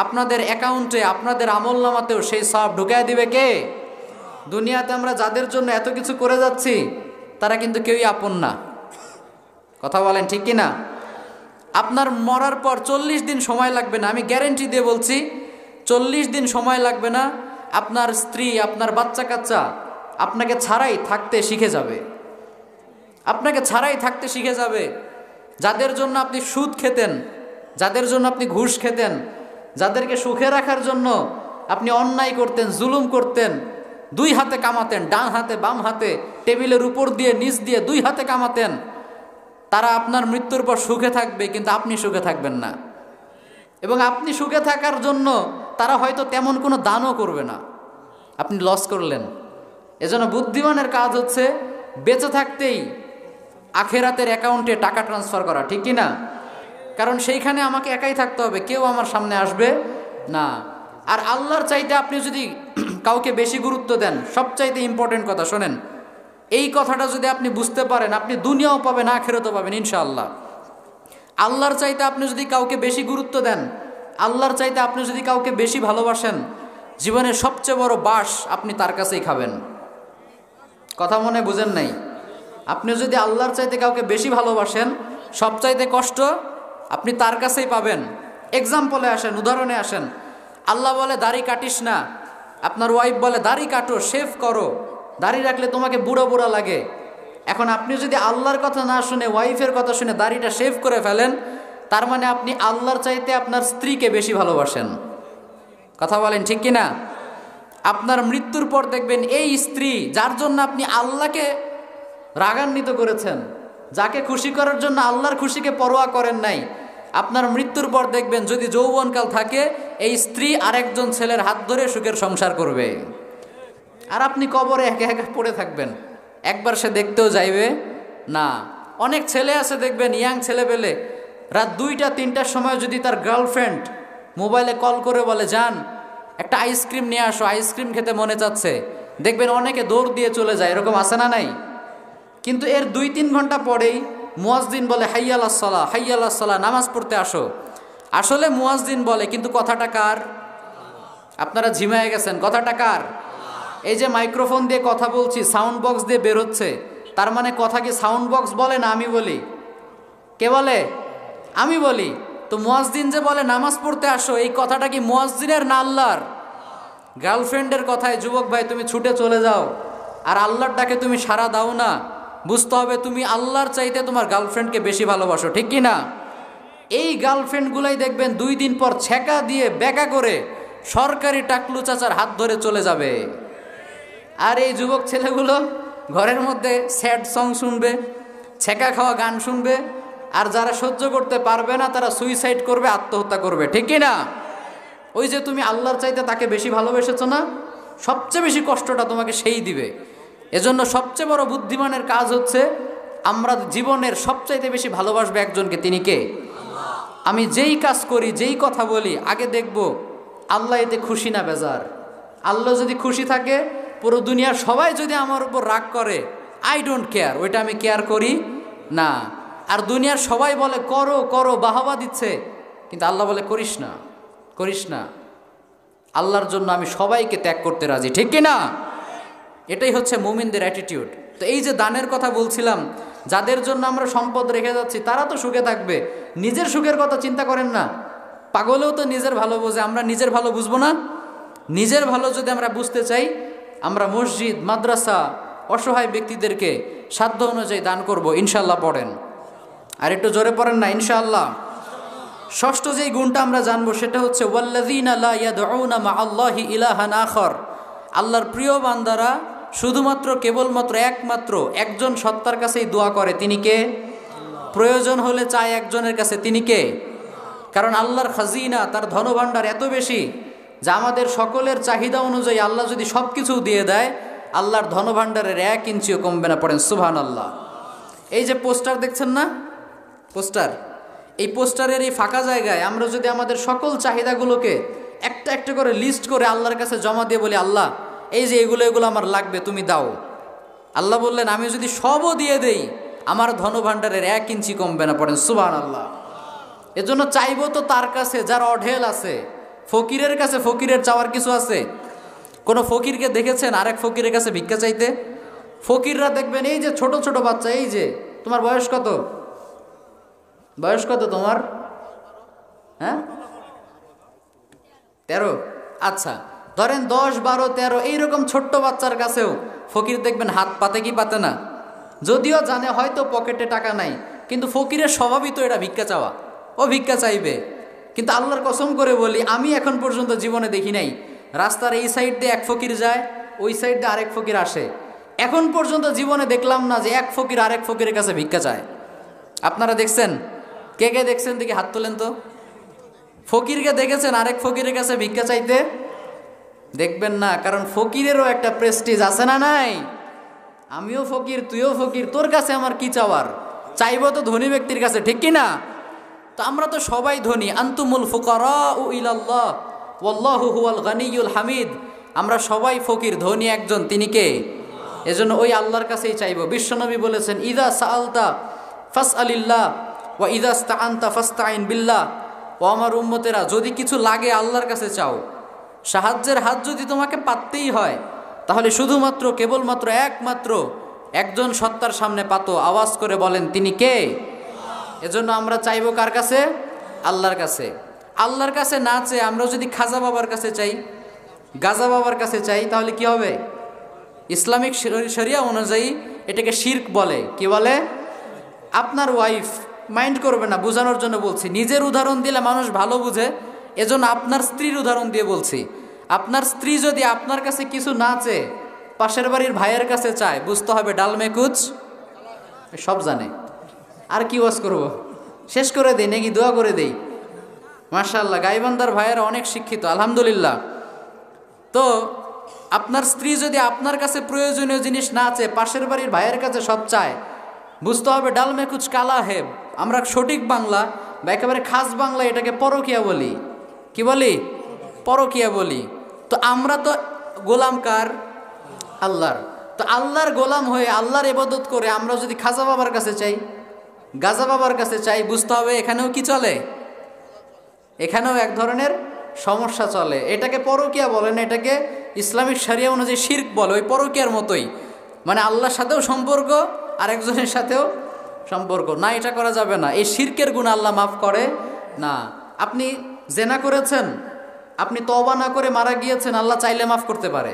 আপনাদের অ্যাকাউন্টে, আপনাদের আমলনামাতেও সেই সওয়াব ঢুকায় দিবে কে? দুনিয়াতে আমরা যাদের জন্য এত কিছু করে যাচ্ছি তারা কিন্তু কেউই আপন না। কথা বলেন ঠিক কি না? আপনার মরার পর 40 দিন সময় লাগবে না, আমি গ্যারেন্টি দিয়ে বলছি, 40 দিন সময় লাগবে না, আপনার স্ত্রী, আপনার বাচ্চা কাচ্চা আপনাকে ছাড়াই থাকতে শিখে যাবে। আপনাকে ছাড়াই থাকতে শিখে যাবে। যাদের জন্য আপনি সুদ খেতেন, যাদের জন্য আপনি ঘুষ খেতেন, যাদেরকে সুখে রাখার জন্য আপনি অন্যায় করতেন, জুলুম করতেন, 2 হাতে কামাতেন, ডান হাতে বাম হাতে, টেবিলের উপর দিয়ে নিচ দিয়ে 2 হাতে কামাতেন, তারা আপনার মৃত্যুর পর সুখে থাকবে, কিন্তু আপনি সুখে থাকবেন না। এবং আপনি সুখে থাকার জন্য তারা হয়তো তেমন কোনো দানও করবে না, আপনি লস করলেন। এজন্য বুদ্ধিমানের কাজ হচ্ছে বেঁচে থাকতেই আখেরাতের অ্যাকাউন্টে টাকা ট্রান্সফার করা, ঠিক কি না? কারণ সেইখানে আমাকে একাই থাকতে হবে, কেউ আমার সামনে আসবে না। আর আল্লাহর চাইতে আপনি যদি কাউকে বেশি গুরুত্ব দেন, সবচাইতে ইম্পর্টেন্ট কথা শোনেন, এই কথাটা যদি আপনি বুঝতে পারেন, আপনি দুনিয়াও পাবেন, আখেরাতও পাবেন ইনশাআল্লাহ। আল্লাহর চাইতে আপনি যদি কাউকে বেশি গুরুত্ব দেন, আল্লাহর চাইতে আপনি যদি কাউকে বেশি ভালোবাসেন, জীবনের সবচেয়ে বড় বাস আপনি তার কাছেই খাবেন। কথা মনে বুঝেন নাই? আপনি যদি আল্লাহর চাইতে কাউকে বেশি ভালোবাসেন, সবচাইতে কষ্ট আপনি তার কাছেই পাবেন। এক্সাম্পলে আসেন, উদাহরণে আসেন। আল্লাহ বলে দাড়ি কাটিস না, আপনার ওয়াইফ বলে দাড়ি কাটো, শেভ করো, দাড়ি রাখলে তোমাকে বুড়ো বুড়ো লাগে। এখন আপনি যদি আল্লাহর কথা না শুনে ওয়াইফের কথা শুনে দাড়িটা শেভ করে ফেলেন, তার মানে আপনি আল্লাহর চাইতে আপনার স্ত্রীকে বেশি ভালোবাসেন। কথা বলেন ঠিক কিনা? আপনার মৃত্যুর পর দেখবেন এই স্ত্রী, যার জন্য আপনি আল্লাহকে রাগান্বিত করেছেন, যাকে খুশি করার জন্য আল্লাহর খুশিকে পরোয়া করেন নাই, আপনার মৃত্যুর পর দেখবেন যদি যৌবনকাল থাকে, এই স্ত্রী আরেকজন ছেলের হাত ধরে সুখের সংসার করবে, আর আপনি কবরে একা একা পড়ে থাকবেন। একবার সে দেখতেও যাইবে না। অনেক ছেলে আছে দেখবেন, ইয়াং ছেলে পেলে, রাত 2টা 3টার সময় যদি তার গার্লফ্রেন্ড মোবাইলে কল করে বলে যান একটা আইসক্রিম নিয়ে আসো, আইসক্রিম খেতে মনে চাচ্ছে, দেখবেন অনেকে দৌড় দিয়ে চলে যায়, এরকম আছে না নাই? কিন্তু এর 2-3 ঘন্টা পরেই মুয়াজ্জিন বলে হাইয়াল আসসালাহ, হাইয়াল আসসালাহ, নামাজ পড়তে আসো। আসলে মুয়াজ্জিন বলে, কিন্তু কথাটা কার? আপনারা ঝিমায়ে গেছেন, কথাটা কার? এই যে মাইক্রোফোন দিয়ে কথা বলছি, সাউন্ড বক্স দিয়ে বের হচ্ছে, তার মানে কথা কি সাউন্ড বক্স বলে না আমি বলি? কে বলে? আমি বলি। তো মুয়াজ্জিন যে বলে নামাজ পড়তে আসো, এই কথাটা কি মুয়াজ্জিনের না আল্লাহর? গার্লফ্রেন্ডের কথায় যুবক ভাই তুমি ছুটে চলে যাও, আর আল্লাহর ডাকে তুমি সাড়া দাও না, বুঝতে হবে তুমি আল্লাহর চাইতে তোমার গার্লফ্রেন্ডকে বেশি ভালোবাসো, ঠিক কি না? এই গার্লফ্রেন্ডগুলাই দেখবেন 2 দিন পর ছেঁকা দিয়ে বেকা করে সরকারি টাকলু চাচার হাত ধরে চলে যাবে। আর এই যুবক ছেলেগুলো ঘরের মধ্যে স্যাড সং শুনবে, ছেঁকা খাওয়া গান শুনবে, আর যারা সহ্য করতে পারবে না তারা সুইসাইড করবে, আত্মহত্যা করবে, ঠিক কি না? ওই যে তুমি আল্লাহর চাইতে তাকে বেশি ভালোবেসেছো না, সবচেয়ে বেশি কষ্টটা তোমাকে সেই দিবে। এজন্য সবচেয়ে বড় বুদ্ধিমানের কাজ হচ্ছে আমরা জীবনের সবচাইতে বেশি ভালোবাসবো একজনকে, তিনি কে? আমি যেই কাজ করি, যেই কথা বলি, আগে দেখব আল্লাহ এতে খুশি না বেজার। আল্লাহ যদি খুশি থাকে পুরো দুনিয়ার সবাই যদি আমার উপর রাগ করে, আই ডোন্ট কেয়ার, ওইটা আমি কেয়ার করি না। আর দুনিয়ার সবাই বলে করো করো, বাহবা দিচ্ছে, কিন্তু আল্লাহ বলে করিস না, করিস না। আল্লাহর জন্য আমি সবাইকে ত্যাগ করতে রাজি, ঠিক কিনা? এটাই হচ্ছে মুমিনদের অ্যাটিটিউড। তো এই যে দানের কথা বলছিলাম, যাদের জন্য আমরা সম্পদ রেখে যাচ্ছি তারা তো সুখে থাকবে, নিজের সুখের কথা চিন্তা করেন না। পাগলেও তো নিজের ভালো বোঝে, আমরা নিজের ভালো বুঝবো না? নিজের ভালো যদি আমরা বুঝতে চাই, আমরা মসজিদ, মাদ্রাসা, অসহায় ব্যক্তিদেরকে সাধ্য অনুযায়ী দান করব, ইনশাল্লাহ। পড়েন, আর একটু জোরে পড়েন না, ইনশাআল্লাহ। ষষ্ঠ যেই গুণটা আমরা জানবো সেটা হচ্ছে ওয়াল্লাযীনা লা ইয়াদউনা মা'আল্লাহি ইলাহান আখর। আল্লাহর প্রিয় বান্দারা শুধুমাত্র কেবলমাত্র একমাত্র একজন সত্তার কাছেই দোয়া করে, তিনি কে? প্রয়োজন হলে চায় একজনের কাছে, তিনি কে? কারণ আল্লাহর খাজিনা, তার ধনভাণ্ডার এত বেশি যে আমাদের সকলের চাহিদা অনুযায়ী আল্লাহ যদি সব কিছু দিয়ে দেয়, আল্লাহর ধনভাণ্ডারের 1 ইঞ্চিও কমবে না। পড়েন সুবহানাল্লাহ। এই যে পোস্টার দেখছেন না, পোস্টার, এই পোস্টারের এই ফাঁকা জায়গায় আমরা যদি আমাদের সকল চাহিদাগুলোকে একটা একটা করে লিস্ট করে আল্লাহর কাছে জমা দিয়ে বলি, আল্লাহ এই যে এগুলো আমার লাগবে, তুমি দাও। আল্লাহ বললেন আমি যদি সবও দিয়ে দেই, আমার ধনভাণ্ডারের 1 ইঞ্চি কমবে না। পড়েন সুবহানাল্লাহ। এজন্য চাইবো তো তার কাছে যার অঢেল আছে। ফকিরের কাছে ফকিরের চাওয়ার কিছু আছে? কোনো ফকিরকে দেখেছেন আরেক ফকিরের কাছে ভিক্ষা চাইতে? ফকিররা দেখবেন এই যে ছোট ছোট বাচ্চা, এই যে তোমার বয়স কত, বয়স কত তোমার? হ্যাঁ 13। আচ্ছা, ধরেন 10, 12, 13 এইরকম ছোট্ট বাচ্চার কাছেও ফকির দেখবেন হাত পাতে কি পাতে না? যদিও জানে হয়তো পকেটে টাকা নাই, কিন্তু ফকিরের স্বভাবই তো এটা ভিক্ষা চাওয়া, ও ভিক্ষা চাইবে। কিন্তু আল্লাহর কসম করে বলি, আমি এখন পর্যন্ত জীবনে দেখি নাই রাস্তার এই সাইড দিয়ে এক ফকির যায়, ওই সাইড দিয়ে আরেক ফকির আসে। এখন পর্যন্ত জীবনে দেখলাম না যে এক ফকির আরেক ফকিরের কাছে ভিক্ষা চায়। আপনারা দেখছেন? কে কে দেখছেন দেখি হাত তোলেন তো। ফকিরকে দেখেছেন আরেক ফকিরের কাছে ভিক্ষা চাইতে? দেখবেন না, কারণ ফকিরেরও একটা প্রেস্টিজ আছে না নাই? আমিও ফকির, তুইও ফকির, তোর কাছে আমার কি চাওয়ার? চাইবো তো ধনী ব্যক্তির কাছে, ঠিক কি না? তো আমরা তো সবাই ধনী। আনতুমুল ফুকারাউ ইলাল্লাহ ওয়াল্লাহু হুয়াল গানিয়ুল হামিদ। আমরা সবাই ফকির, ধনী একজন, তিনি কে? এজন্য ওই আল্লাহর কাছেই চাইবো। বিশ্বনবী বলেছেন ইযা সাআলতা ফাসআলিল্লাহ ওয়া ইযা ইসতাআনতা ফাসতাইন বিল্লাহ। ও আমার উম্মতেরা, যদি কিছু লাগে আল্লাহর কাছে চাও। সাহায্যের হাত যদি তোমাকে পাততেই হয়, তাহলে শুধুমাত্র কেবলমাত্র একমাত্র একজন সত্তার সামনে পাতো, আওয়াজ করে বলেন তিনি কে? এজন্য আমরা চাইবো কার কাছে? আল্লাহর কাছে। আল্লাহর কাছে না চেয়ে আমরা যদি খাজা বাবার কাছে চাই, গাজা বাবার কাছে চাই, তাহলে কি হবে? ইসলামিক শরিয়া অনুযায়ী এটাকে শিরক বলে। কি বলে? আপনার ওয়াইফ মাইন্ড করবে না, বোঝানোর জন্য বলছি। নিজের উদাহরণ দিলে মানুষ ভালো বুঝে, এজন্য আপনার স্ত্রীর উদাহরণ দিয়ে বলছি। আপনার স্ত্রী যদি আপনার কাছে কিছু না চেয়ে পাশের বাড়ির ভাইয়ের কাছে চায়, বুঝতে হবে ডাল মে কুচ, সব জানে। আর কি ওয়াজ করব? শেষ করে দেই নাকি দোয়া করে দেই? মাশাআল্লাহ, গাইবান্দার ভাইয়েরা অনেক শিক্ষিত, আলহামদুলিল্লাহ। তো আপনার স্ত্রী যদি আপনার কাছে প্রয়োজনীয় জিনিস না চেয়ে পাশের বাড়ির ভাইয়ের কাছে সব চায়, বুঝতে হবে ডাল মে কুচ কালা হেব। আমরা সঠিক বাংলা বা একেবারে খাস বাংলা এটাকে পরকিয়া বলি। কি বলি? পরকিয়া বলি। তো আমরা তো গোলাম কার? আল্লাহর। তো আল্লাহর গোলাম হয়ে আল্লাহর ইবাদত করে আমরা যদি খাজা বাবার কাছে চাই, গাজা বাবার কাছে চাই, বুঝতে হবে এখানেও কি চলে? এখানেও এক ধরনের সমস্যা চলে। এটাকে পরকিয়া বলে না, এটাকে ইসলামিক শরিয়া অনুযায়ী শিরক বলে। ওই পরকিয়ার মতোই, মানে আল্লাহর সাথেও সম্পর্ক আর একজনের সাথেও সম্পর্ক না, এটা করা যাবে না। এই শিরকের গুনাহ আল্লাহ মাফ করে না। আপনি জেনা করেছেন, আপনি তওবা না করে মারা গিয়েছেন, আল্লাহ চাইলে মাফ করতে পারে।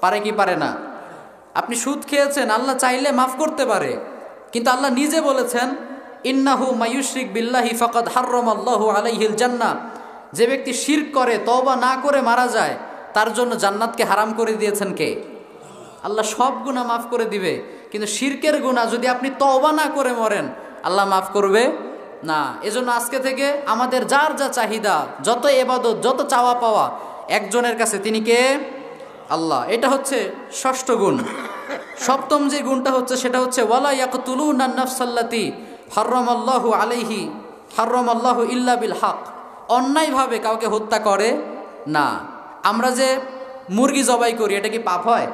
পারে কি পারে না? আপনি সুদ খেয়েছেন, আল্লাহ চাইলে মাফ করতে পারে, কিন্তু আল্লাহ নিজে বলেছেন ইন্নাহু মায়ুশরিক বিল্লাহি ফাকাদ হাররামাল্লাহু আলাইহিল জান্নাহ। যে ব্যক্তি শিরক করে, তওবা না করে মারা যায়, তার জন্য জান্নাতকে হারাম করে দিয়েছেন কে? আল্লাহ। সব গুনাহ মাফ করে দিবে, কিন্তু শিরকের গুনাহ যদি আপনি তওবা না করে মরেন, আল্লাহ মাফ করবে না। এজন্য আজকে থেকে আমাদের যার যা চাহিদা, যত ইবাদত, যত চাওয়া পাওয়া একজনের কাছে, তিনি কে? আল্লাহ। এটা হচ্ছে ষষ্ঠ গুণ। সপ্তম যে গুণটা হচ্ছে সেটা হচ্ছে ওয়ালা ইয়াকতুলুনান নাফসাল্লাতী হাররামাল্লাহু ইল্লা বিল হক। অন্যায়ভাবে কাউকে হত্যা করে না। আমরা যে মুরগি জবাই করি, এটা কি পাপ হয়?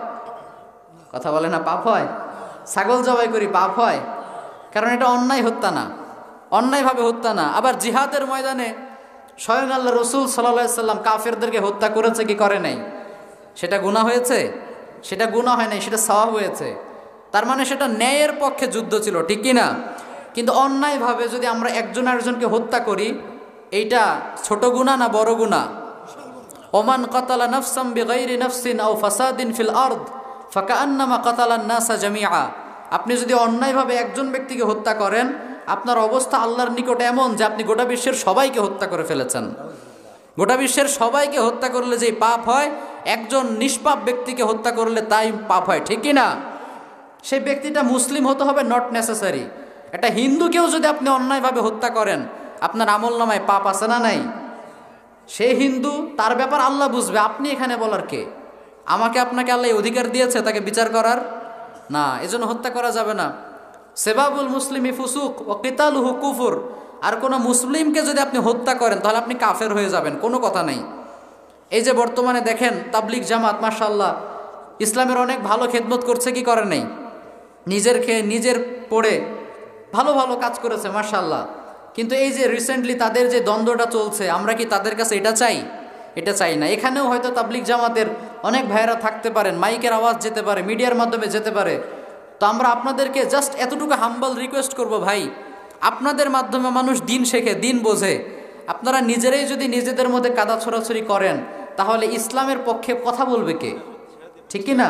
কথা বলে না, পাপ হয়? ছাগল জবাই করি, পাপ হয়? কারণ এটা অন্যায় হত্যা না, অন্যায়ভাবে হত্যা না। আবার জিহাদের ময়দানে স্বয়ং আল্লাহ রসুল সাল্লাল্লাহু আলাইহি সাল্লাম কাফেরদেরকে হত্যা করেছে কি করে নাই? সেটা গুনাহ হয়েছে? সেটা গুনাহ হয় নাই, সেটা সওয়াব হয়েছে। তার মানে সেটা ন্যায়ের পক্ষে যুদ্ধ ছিল, ঠিক কি না? কিন্তু অন্যায়ভাবে যদি আমরা একজন আরেকজনকে হত্যা করি, এইটা ছোট গুনাহ না বড় গুনাহ? ওমান কাতালা নাফসাম বিগাইরি নাফসিন আও ফাসাদিন ফিল আরদ ফাকান্নামা কাতালান নাসা জামিআ। আপনি যদি অন্যায়ভাবে একজন ব্যক্তিকে হত্যা করেন, আপনার অবস্থা আল্লাহর নিকট এমন যে আপনি গোটা বিশ্বের সবাইকে হত্যা করে ফেলেছেন। গোটা বিশ্বের সবাইকে হত্যা করলে যে পাপ হয়, একজন নিষ্পাপ ব্যক্তিকে হত্যা করলে তাই পাপ হয়, ঠিক কি না? সেই ব্যক্তিটা মুসলিম হতে হবে, নট নেসেসারি। একটা হিন্দুকেও যদি আপনি অন্যায়ভাবে হত্যা করেন, আপনার আমলনামায় পাপ আছে না নাই? সে হিন্দু, তার ব্যাপার আল্লাহ বুঝবে, আপনি এখানে বলার কে? আমাকে আপনাকে আল্লাহ অধিকার দিয়েছে তাকে বিচার করার? না, এজন্য হত্যা করা যাবে না। সেবাবুল মুসলিমি ফুসুক ও কিতালুহু কুফুর। আর কোনো মুসলিমকে যদি আপনি হত্যা করেন তাহলে আপনি কাফের হয়ে যাবেন, কোনো কথা নেই। এই যে বর্তমানে দেখেন তাবলিগ জামাত মাশাআল্লাহ ইসলামের অনেক ভালো খেদমত করছে, কি করে নেই? নিজের খেয়ে নিজের পড়ে ভালো ভালো কাজ করেছে মাশাআল্লাহ। কিন্তু এই যে রিসেন্টলি তাদের যে দ্বন্দ্বটা চলছে, আমরা কি তাদের কাছে এটা চাই? এটা চাই না। এখানেও হয়তো তাবলিগ জামাতের অনেক ভাইয়েরা থাকতে পারেন, মাইকের আওয়াজ যেতে পারে, মিডিয়ার মাধ্যমে যেতে পারে। তো আমরা আপনাদেরকে জাস্ট এতটুকু হাম্বল রিকোয়েস্ট করব, ভাই আপনাদের মাধ্যমে মানুষ দিন শেখে, দিন বোঝে। আপনারা নিজেরাই যদি নিজেদের মধ্যে কাদা ছড়াছড়ি করেন, তাহলে ইসলামের পক্ষে কথা বলবে কে? ঠিক কি না?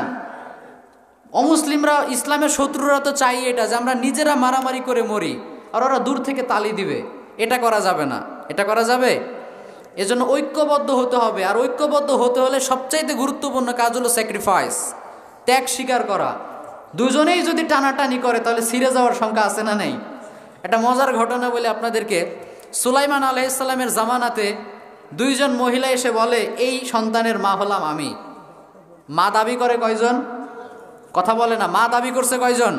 অমুসলিমরা, ইসলামের শত্রুরা তো চাই এটা যে আমরা নিজেরা মারামারি করে মরি, আর ওরা দূর থেকে তালি দিবে। এটা করা যাবে না, এটা করা যাবে? এজন্য ঐক্যবদ্ধ হতে হবে। আর ঐক্যবদ্ধ হতে হলে সবচাইতে গুরুত্বপূর্ণ কাজ হলো স্যাক্রিফাইস, ত্যাগ স্বীকার করা। দুজনেই যদি টানাটানি করে তাহলে ছিঁড়ে যাওয়ার সংখ্যা আছে না নেই? একটা মজার ঘটনা বলে আপনাদেরকে। সুলাইমান আলাইহিস সালামের জামানাতে দুইজন মহিলা এসে বলে, এই সন্তানের মা হলাম আমি। মা দাবি করে কয়জন? কথা বলে না, মা দাবি করছে কয়জন?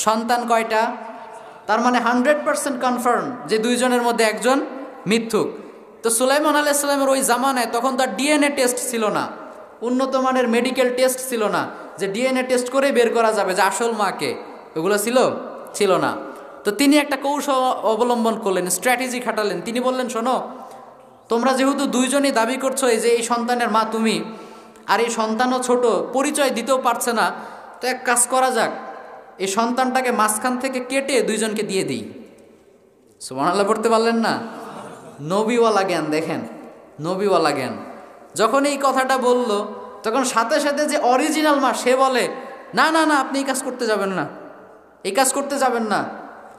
সন্তান কয়টা? তার মানে 100% কনফার্ম যে দুইজনের মধ্যে একজন মিথ্যুক। তো সুলাইমান আলাইহিস সালামের ওই জামানায় তখন তার ডিএনএ টেস্ট ছিল না, উন্নত মানের মেডিকেল টেস্ট ছিল না, যে ডিএনএ টেস্ট করে বের করা যাবে যে আসল মাকে। ওগুলো ছিল না। তো তিনি একটা কৌশল অবলম্বন করলেন, স্ট্র্যাটেজি খাটালেন। তিনি বললেন, শোনো, তোমরা যেহেতু দুইজনই দাবি করছো এই যে এই সন্তানের মা তুমি, আর এই সন্তানও ছোট, পরিচয় দিতেও পারছে না, তো এক কাজ করা যাক, এই সন্তানটাকে মাঝখান থেকে কেটে দুইজনকে দিয়ে দিই। সুবহানাল্লাহ পড়তে পারলেন না? নবীওয়ালা জ্ঞান দেখেন, নবীওয়ালা জ্ঞান। যখন এই কথাটা বলল, তখন সাথে সাথে যে অরিজিনাল মা সে বলে, না না না, আপনি এই কাজ করতে যাবেন না, এই কাজ করতে যাবেন না,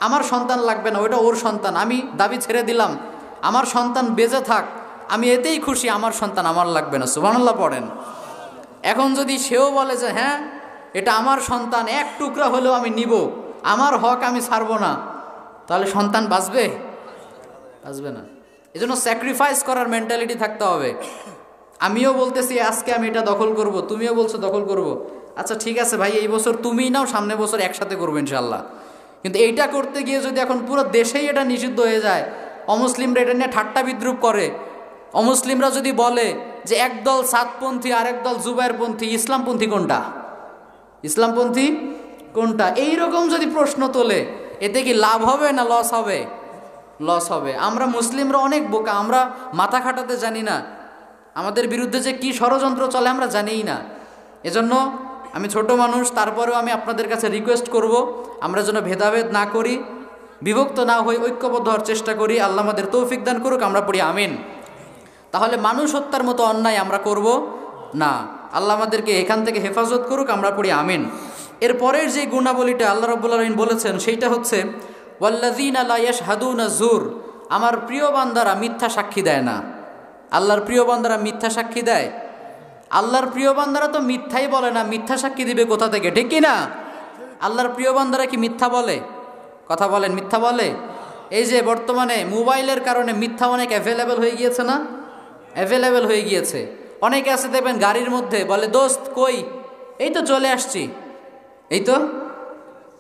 আমার সন্তান লাগবে না, ওইটা ওর সন্তান, আমি দাবি ছেড়ে দিলাম, আমার সন্তান বেঁচে থাক, আমি এতেই খুশি, আমার সন্তান আমার লাগবে না। সুবহানাল্লাহ পড়েন। এখন যদি সেও বলে যে হ্যাঁ এটা আমার সন্তান, এক টুকরা হলেও আমি নিব, আমার হক আমি ছাড়বো না, তাহলে সন্তান বাঁচবে? বাঁচবে না। এজন্য স্যাক্রিফাইস করার মেন্টালিটি থাকতে হবে। আমিও বলতেছি আজকে আমি এটা দখল করব, তুমিও বলছো দখল করব, আচ্ছা ঠিক আছে ভাই, এই বছর তুমিই নাও, সামনের বছর একসাথে করবো ইনশাল্লাহ। কিন্তু এইটা করতে গিয়ে যদি এখন পুরো দেশেই এটা নিষিদ্ধ হয়ে যায়, অমুসলিমরা এটা নিয়ে ঠাট্টা বিদ্রুপ করে, অমুসলিমরা যদি বলে যে একদল সাতপন্থী আর একদল জুবাইরপন্থী, ইসলামপন্থী কোনটা? ইসলামপন্থী কোনটা? এইরকম যদি প্রশ্ন তোলে, এতে কি লাভ হবে না লস হবে? লস হবে। আমরা মুসলিমরা অনেক বোকা, আমরা মাথা খাটাতে জানি না, আমাদের বিরুদ্ধে যে কি ষড়যন্ত্র চলে আমরা জানিই না। এজন্য আমি ছোট মানুষ, তারপরেও আমি আপনাদের কাছে রিকোয়েস্ট করব, আমরা যেন ভেদাভেদ না করি, বিভক্ত না হই, ঐক্যবদ্ধ হওয়ার চেষ্টা করি। আল্লাহ আমাদের তৌফিক দান করুক, আমরা পড়ি আমিন। তাহলে মানুষ হত্যার মতো অন্যায় আমরা করব না। আল্লাহ আমাদেরকে এখান থেকে হেফাজত করুক, আমরা পড়ি আমিন। এরপরের যে গুণাবলীটা আল্লাহ রাব্বুল আলামিন বলেছেন সেইটা হচ্ছে ওয়াল্লাযীনা লা ইয়াশহাদুনা যুর। আমার প্রিয় বান্দারা মিথ্যা সাক্ষী দেয় না। আল্লাহর প্রিয় বান্দারা মিথ্যা সাক্ষী দেয়? আল্লাহর প্রিয় বান্দারা তো মিথ্যাই বলে না, মিথ্যা সাক্ষী দিবে কোথা থেকে? ঠিক কি না? আল্লাহর প্রিয় বান্দারা কি মিথ্যা বলে? কথা বলেন, মিথ্যা বলে? এই যে বর্তমানে মোবাইলের কারণে মিথ্যা অনেক অ্যাভেলেবেল হয়ে গিয়েছে না? অ্যাভেলেবেল হয়ে গিয়েছে। অনেকে আছে দেখবেন গাড়ির মধ্যে বলে, দোস্ত কই? এই তো চলে আসছি। এই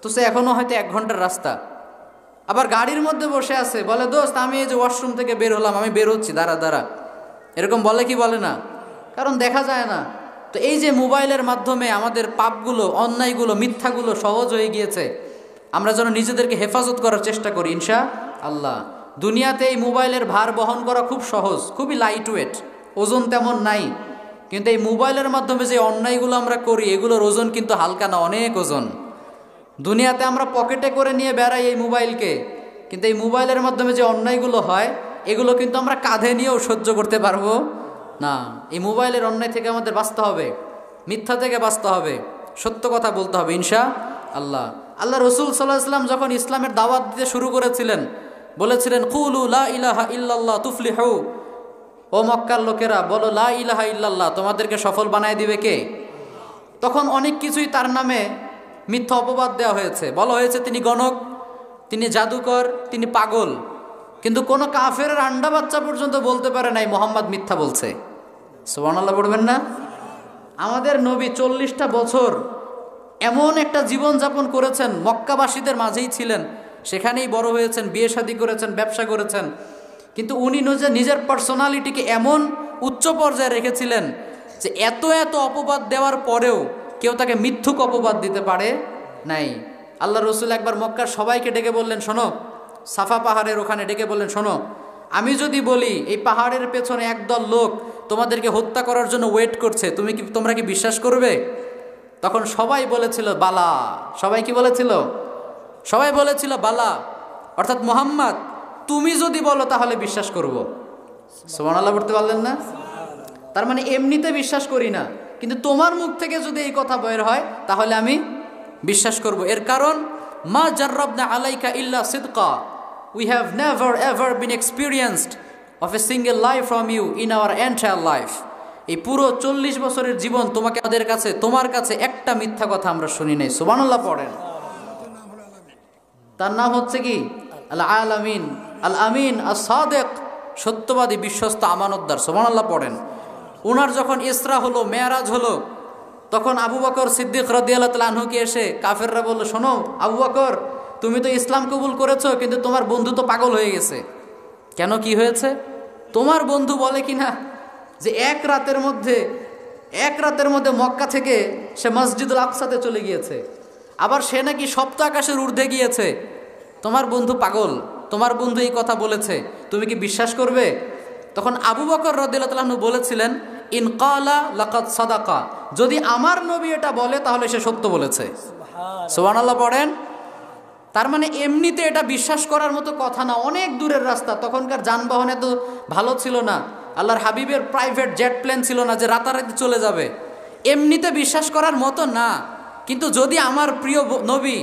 তো সে এখনো হয়তো 1 ঘন্টার রাস্তা। আবার গাড়ির মধ্যে বসে আছে, বলে দোস্ত আমি এই যে ওয়াশরুম থেকে বের হলাম, আমি বের হচ্ছি, দাঁড়া। এরকম বলে কি বলে না? কারণ দেখা যায় না। তো এই যে মোবাইলের মাধ্যমে আমাদের পাপগুলো, অন্যায়গুলো, মিথ্যাগুলো সহজ হয়ে গিয়েছে, আমরা যেন নিজেদেরকে হেফাজত করার চেষ্টা করি ইনশা আল্লাহ। দুনিয়াতে এই মোবাইলের ভার বহন করা খুব সহজ, খুবই লাইট ওয়েট, ওজন তেমন নাই। কিন্তু এই মোবাইলের মাধ্যমে যে অন্যায়গুলো আমরা করি, এগুলোর ওজন কিন্তু হালকা না, অনেক ওজন। দুনিয়াতে আমরা পকেটে করে নিয়ে বেড়াই এই মোবাইলকে, কিন্তু এই মোবাইলের মাধ্যমে যে অন্যায়গুলো হয়, এগুলো কিন্তু আমরা কাঁধে নিয়েও সহ্য করতে পারবো না। এই মোবাইলের অন্যায় থেকে আমাদের বাঁচতে হবে, মিথ্যা থেকে বাঁচতে হবে, সত্য কথা বলতে হবে ইনশা আল্লাহ। আল্লাহ রসুল সাল্লাল্লাহু আলাইহি ওয়াসাল্লাম যখন ইসলামের দাওয়াত দিতে শুরু করেছিলেন, বলেছিলেন কুলু লা ইলাহা ইল্লাল্লাহ তুফলিহু, ও মক্কার লোকেরা বলো লা ইলাহা ইল্লাল্লাহ, তোমাদেরকে সফল বানায় দিবে কে? তখন অনেক কিছুই তার নামে মিথ্যা অপবাদ দেওয়া হয়েছে, বলা হয়েছে তিনি গণক, তিনি জাদুকর, তিনি পাগল। কিন্তু কোনো কাফের আন্ডা বাচ্চা পর্যন্ত বলতে পারে নাই মোহাম্মদ মিথ্যা বলছে। সুবহানাল্লাহ পড়বেন না? আমাদের নবী 40টা বছর এমন একটা জীবন যাপন করেছেন, মক্কাবাসীদের মাঝেই ছিলেন, সেখানেই বড় হয়েছেন, বিয়ে শাদী করেছেন, ব্যবসা করেছেন। কিন্তু উনি নিজের পার্সোনালিটিকে এমন উচ্চ পর্যায়ে রেখেছিলেন যে এত এত অপবাদ দেওয়ার পরেও কেউ তাকে মিথ্যুক অপবাদ দিতে পারে নাই। আল্লাহ রসুল একবার মক্কার সবাইকে ডেকে বললেন, শোনো, সাফা পাহাড়ের ওখানে ডেকে বললেন, শোনো, আমি যদি বলি এই পাহাড়ের পেছনে একদল লোক তোমাদেরকে হত্যা করার জন্য ওয়েট করছে, তোমরা কি বিশ্বাস করবে? তখন সবাই বলেছিল বালা। সবাই কি বলেছিল? সবাই বলেছিল বালা, অর্থাৎ মোহাম্মদ তুমি যদি বলো তাহলে বিশ্বাস করব। সুবহানাল্লাহ পড়তে পারলেন না? তার মানে এমনিতে বিশ্বাস করি না, কিন্তু তোমার মুখ থেকে যদি এই কথা বের হয় তাহলে আমি বিশ্বাস করব। এর কারণ মা জাররাবনা আলাইকা ইল্লা সিদকা, we have never ever been experienced of a single life from you in our entire life. এই পুরো 40 বছরের জীবন তোমার কাছে একটা মিথ্যা কথা আমরা শুনি নাই। সুবহানাল্লাহ পড়েন। তার নাম হচ্ছে কি? আল আলামিন, আল আমিন, আস সাদিক, সত্যবাদী, বিশ্বস্ত, আমানতদার। সুবহানাল্লাহ পড়েন। ওনার যখন ইসরা হলো, মেরাজ হলো, তখন আবু বকর সিদ্দিক রাদিয়াল্লাহু তাআলা আনহুকে এসে কাফেররা বলল, শোনো আবু বকর, তুমি তো ইসলাম কবুল করেছো, কিন্তু তোমার বন্ধু তো পাগল হয়ে গেছে। কেন, কি হয়েছে? তোমার বন্ধু বলে কিনা যে এক রাতের মধ্যে মক্কা থেকে সে মসজিদুল আকসাতে চলে গিয়েছে, আবার সে নাকি সপ্ত আকাশের ঊর্ধ্বে গিয়েছে। তোমার বন্ধু পাগল, তোমার বন্ধু এই কথা বলেছে, তুমি কি বিশ্বাস করবে? তখন আবু বকর রাদিয়াল্লাহু তাআলা আনহু বলেছিলেন, ইন ক্বালা লাকাদ সাদাকা, যদি আমার নবী এটা বলে তাহলে সে সত্য বলেছে। সুবহানাল্লাহ পড়েন। তার মানে এমনিতে এটা বিশ্বাস করার মতো কথা না, অনেক দূরের রাস্তা। তখনকার যানবাহন এত ভালো ছিল না, আল্লাহর হাবিবের প্রাইভেট জেট প্লেন ছিল না যে রাতারাতি চলে যাবে। এমনিতে বিশ্বাস করার মতো না, কিন্তু যদি আমার প্রিয় নবী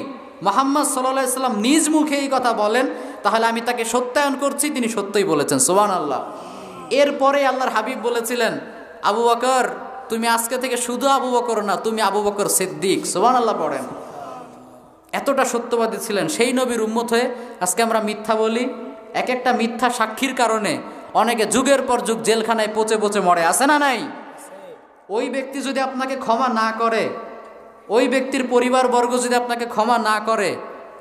মুহাম্মদ সাল্লাল্লাহু আলাইহি সাল্লাম নিজ মুখে এই কথা বলেন তাহলে আমি তাকে সত্যায়ন করছি, তিনি সত্যই বলেছেন। সুবহানাল্লাহ। এরপরে আল্লাহর হাবিব বলেছিলেন, আবু বকর তুমি আজকে থেকে শুধু আবু বকর না, তুমি আবু বকর সিদ্দিক। সুবহানাল্লাহ পড়েন। এতটা সত্যবাদী ছিলেন। সেই নবীর উম্মত হয়ে আজকে আমরা মিথ্যা বলি। এক একটা মিথ্যা সাক্ষীর কারণে অনেকে যুগের পর যুগ জেলখানায় পচে পচে মরে, আছে না নাই? ওই ব্যক্তি যদি আপনাকে ক্ষমা না করে, ওই ব্যক্তির পরিবারবর্গ যদি আপনাকে ক্ষমা না করে,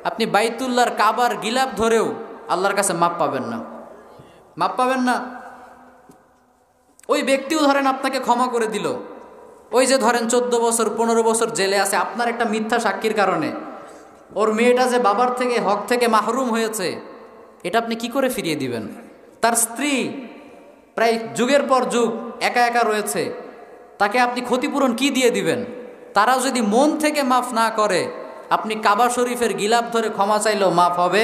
আপনি বাইতুল্লাহর কাবার গিলাফ ধরেও আল্লাহর কাছে মাপ পাবেন না, মাপ পাবেন না। ওই ব্যক্তিও ধরেন আপনাকে ক্ষমা করে দিল, ওই যে ধরেন 14 বছর 15 বছর জেলে আছে আপনার একটা মিথ্যা সাক্ষীর কারণে, ওর মেয়েটা যে বাবার থেকে হক থেকে মাহরুম হয়েছে, এটা আপনি কি করে ফিরিয়ে দিবেন? তার স্ত্রী প্রায় যুগের পর যুগ একা একা রয়েছে, তাকে আপনি ক্ষতিপূরণ কি দিয়ে দিবেন? তারা যদি মন থেকে মাফ না করে, আপনি কাবা শরীফের গিলাফ ধরে ক্ষমা চাইলেও মাফ হবে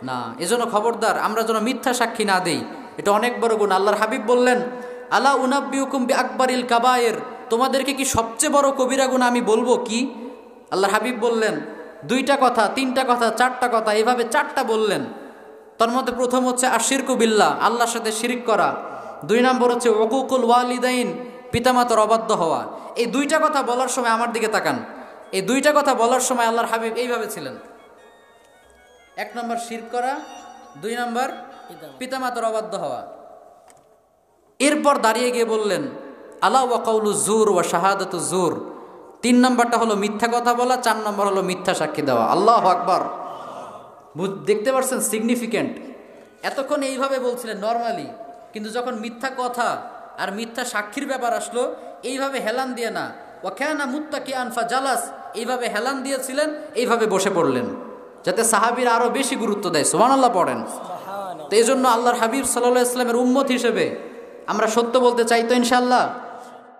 না। এজন্য খবরদার, আমরা যেন মিথ্যা সাক্ষী না দেই, এটা অনেক বড় গুণ। আল্লাহর হাবিব বললেন, আলা উনাব্বিউকুম বিআকবারিল কাবায়ের, তোমাদেরকে কি সবচেয়ে বড় কবিরা গুনাহ আমি বলবো কি? আল্লাহর হাবিব বললেন 2টা কথা, 3টা কথা, 4টা কথা, এইভাবে 4টা বললেন। তার মধ্যে প্রথম হচ্ছে আশিরকু বিল্লাহ, আল্লাহর সাথে শিরিক করা। 2 নম্বর হচ্ছে উকুকুল ওয়ালিদাইন, পিতামাতার অবাধ্য হওয়া। এই 2টা কথা বলার সময় আমার দিকে তাকান, এই 2টা কথা বলার সময় আল্লাহর হাবিব এইভাবে ছিলেন। 1 নম্বর শিরক করা, 2 নম্বর পিতামাতার অবাধ্য হওয়া। এরপর দাঁড়িয়ে গিয়ে বললেন আলা ওয়া কাউলু জুর ওয়া শাহাদাতু জুর, 3 নম্বরটা হলো মিথ্যা কথা বলা, 4 নম্বর হলো মিথ্যা সাক্ষী দেওয়া। আল্লাহু আকবার। দেখতে পাচ্ছেন সিগনিফিক্যান্ট। এতক্ষণ এইভাবে বলছিলেন নর্মালি, কিন্তু যখন মিথ্যা কথা আর মিথ্যা সাক্ষীর ব্যাপার আসলো, এইভাবে হেলান দিয়ে না, ওয়াকানা মুত্তাকিআন ফাজালাস, এইভাবে হেলান দিয়েছিলেন, এইভাবে বসে পড়লেন, যাতে সাহাবীরা আরো বেশি গুরুত্ব দেয়। সুবহানাল্লাহ পড়েন। তো এই জন্য আল্লাহর হাবিব সাল্লাল্লাহু আলাইহি ওয়াসাল্লামের উম্মত হিসেবে আমরা সত্য বলতে চাই তো ইনশাআল্লাহ।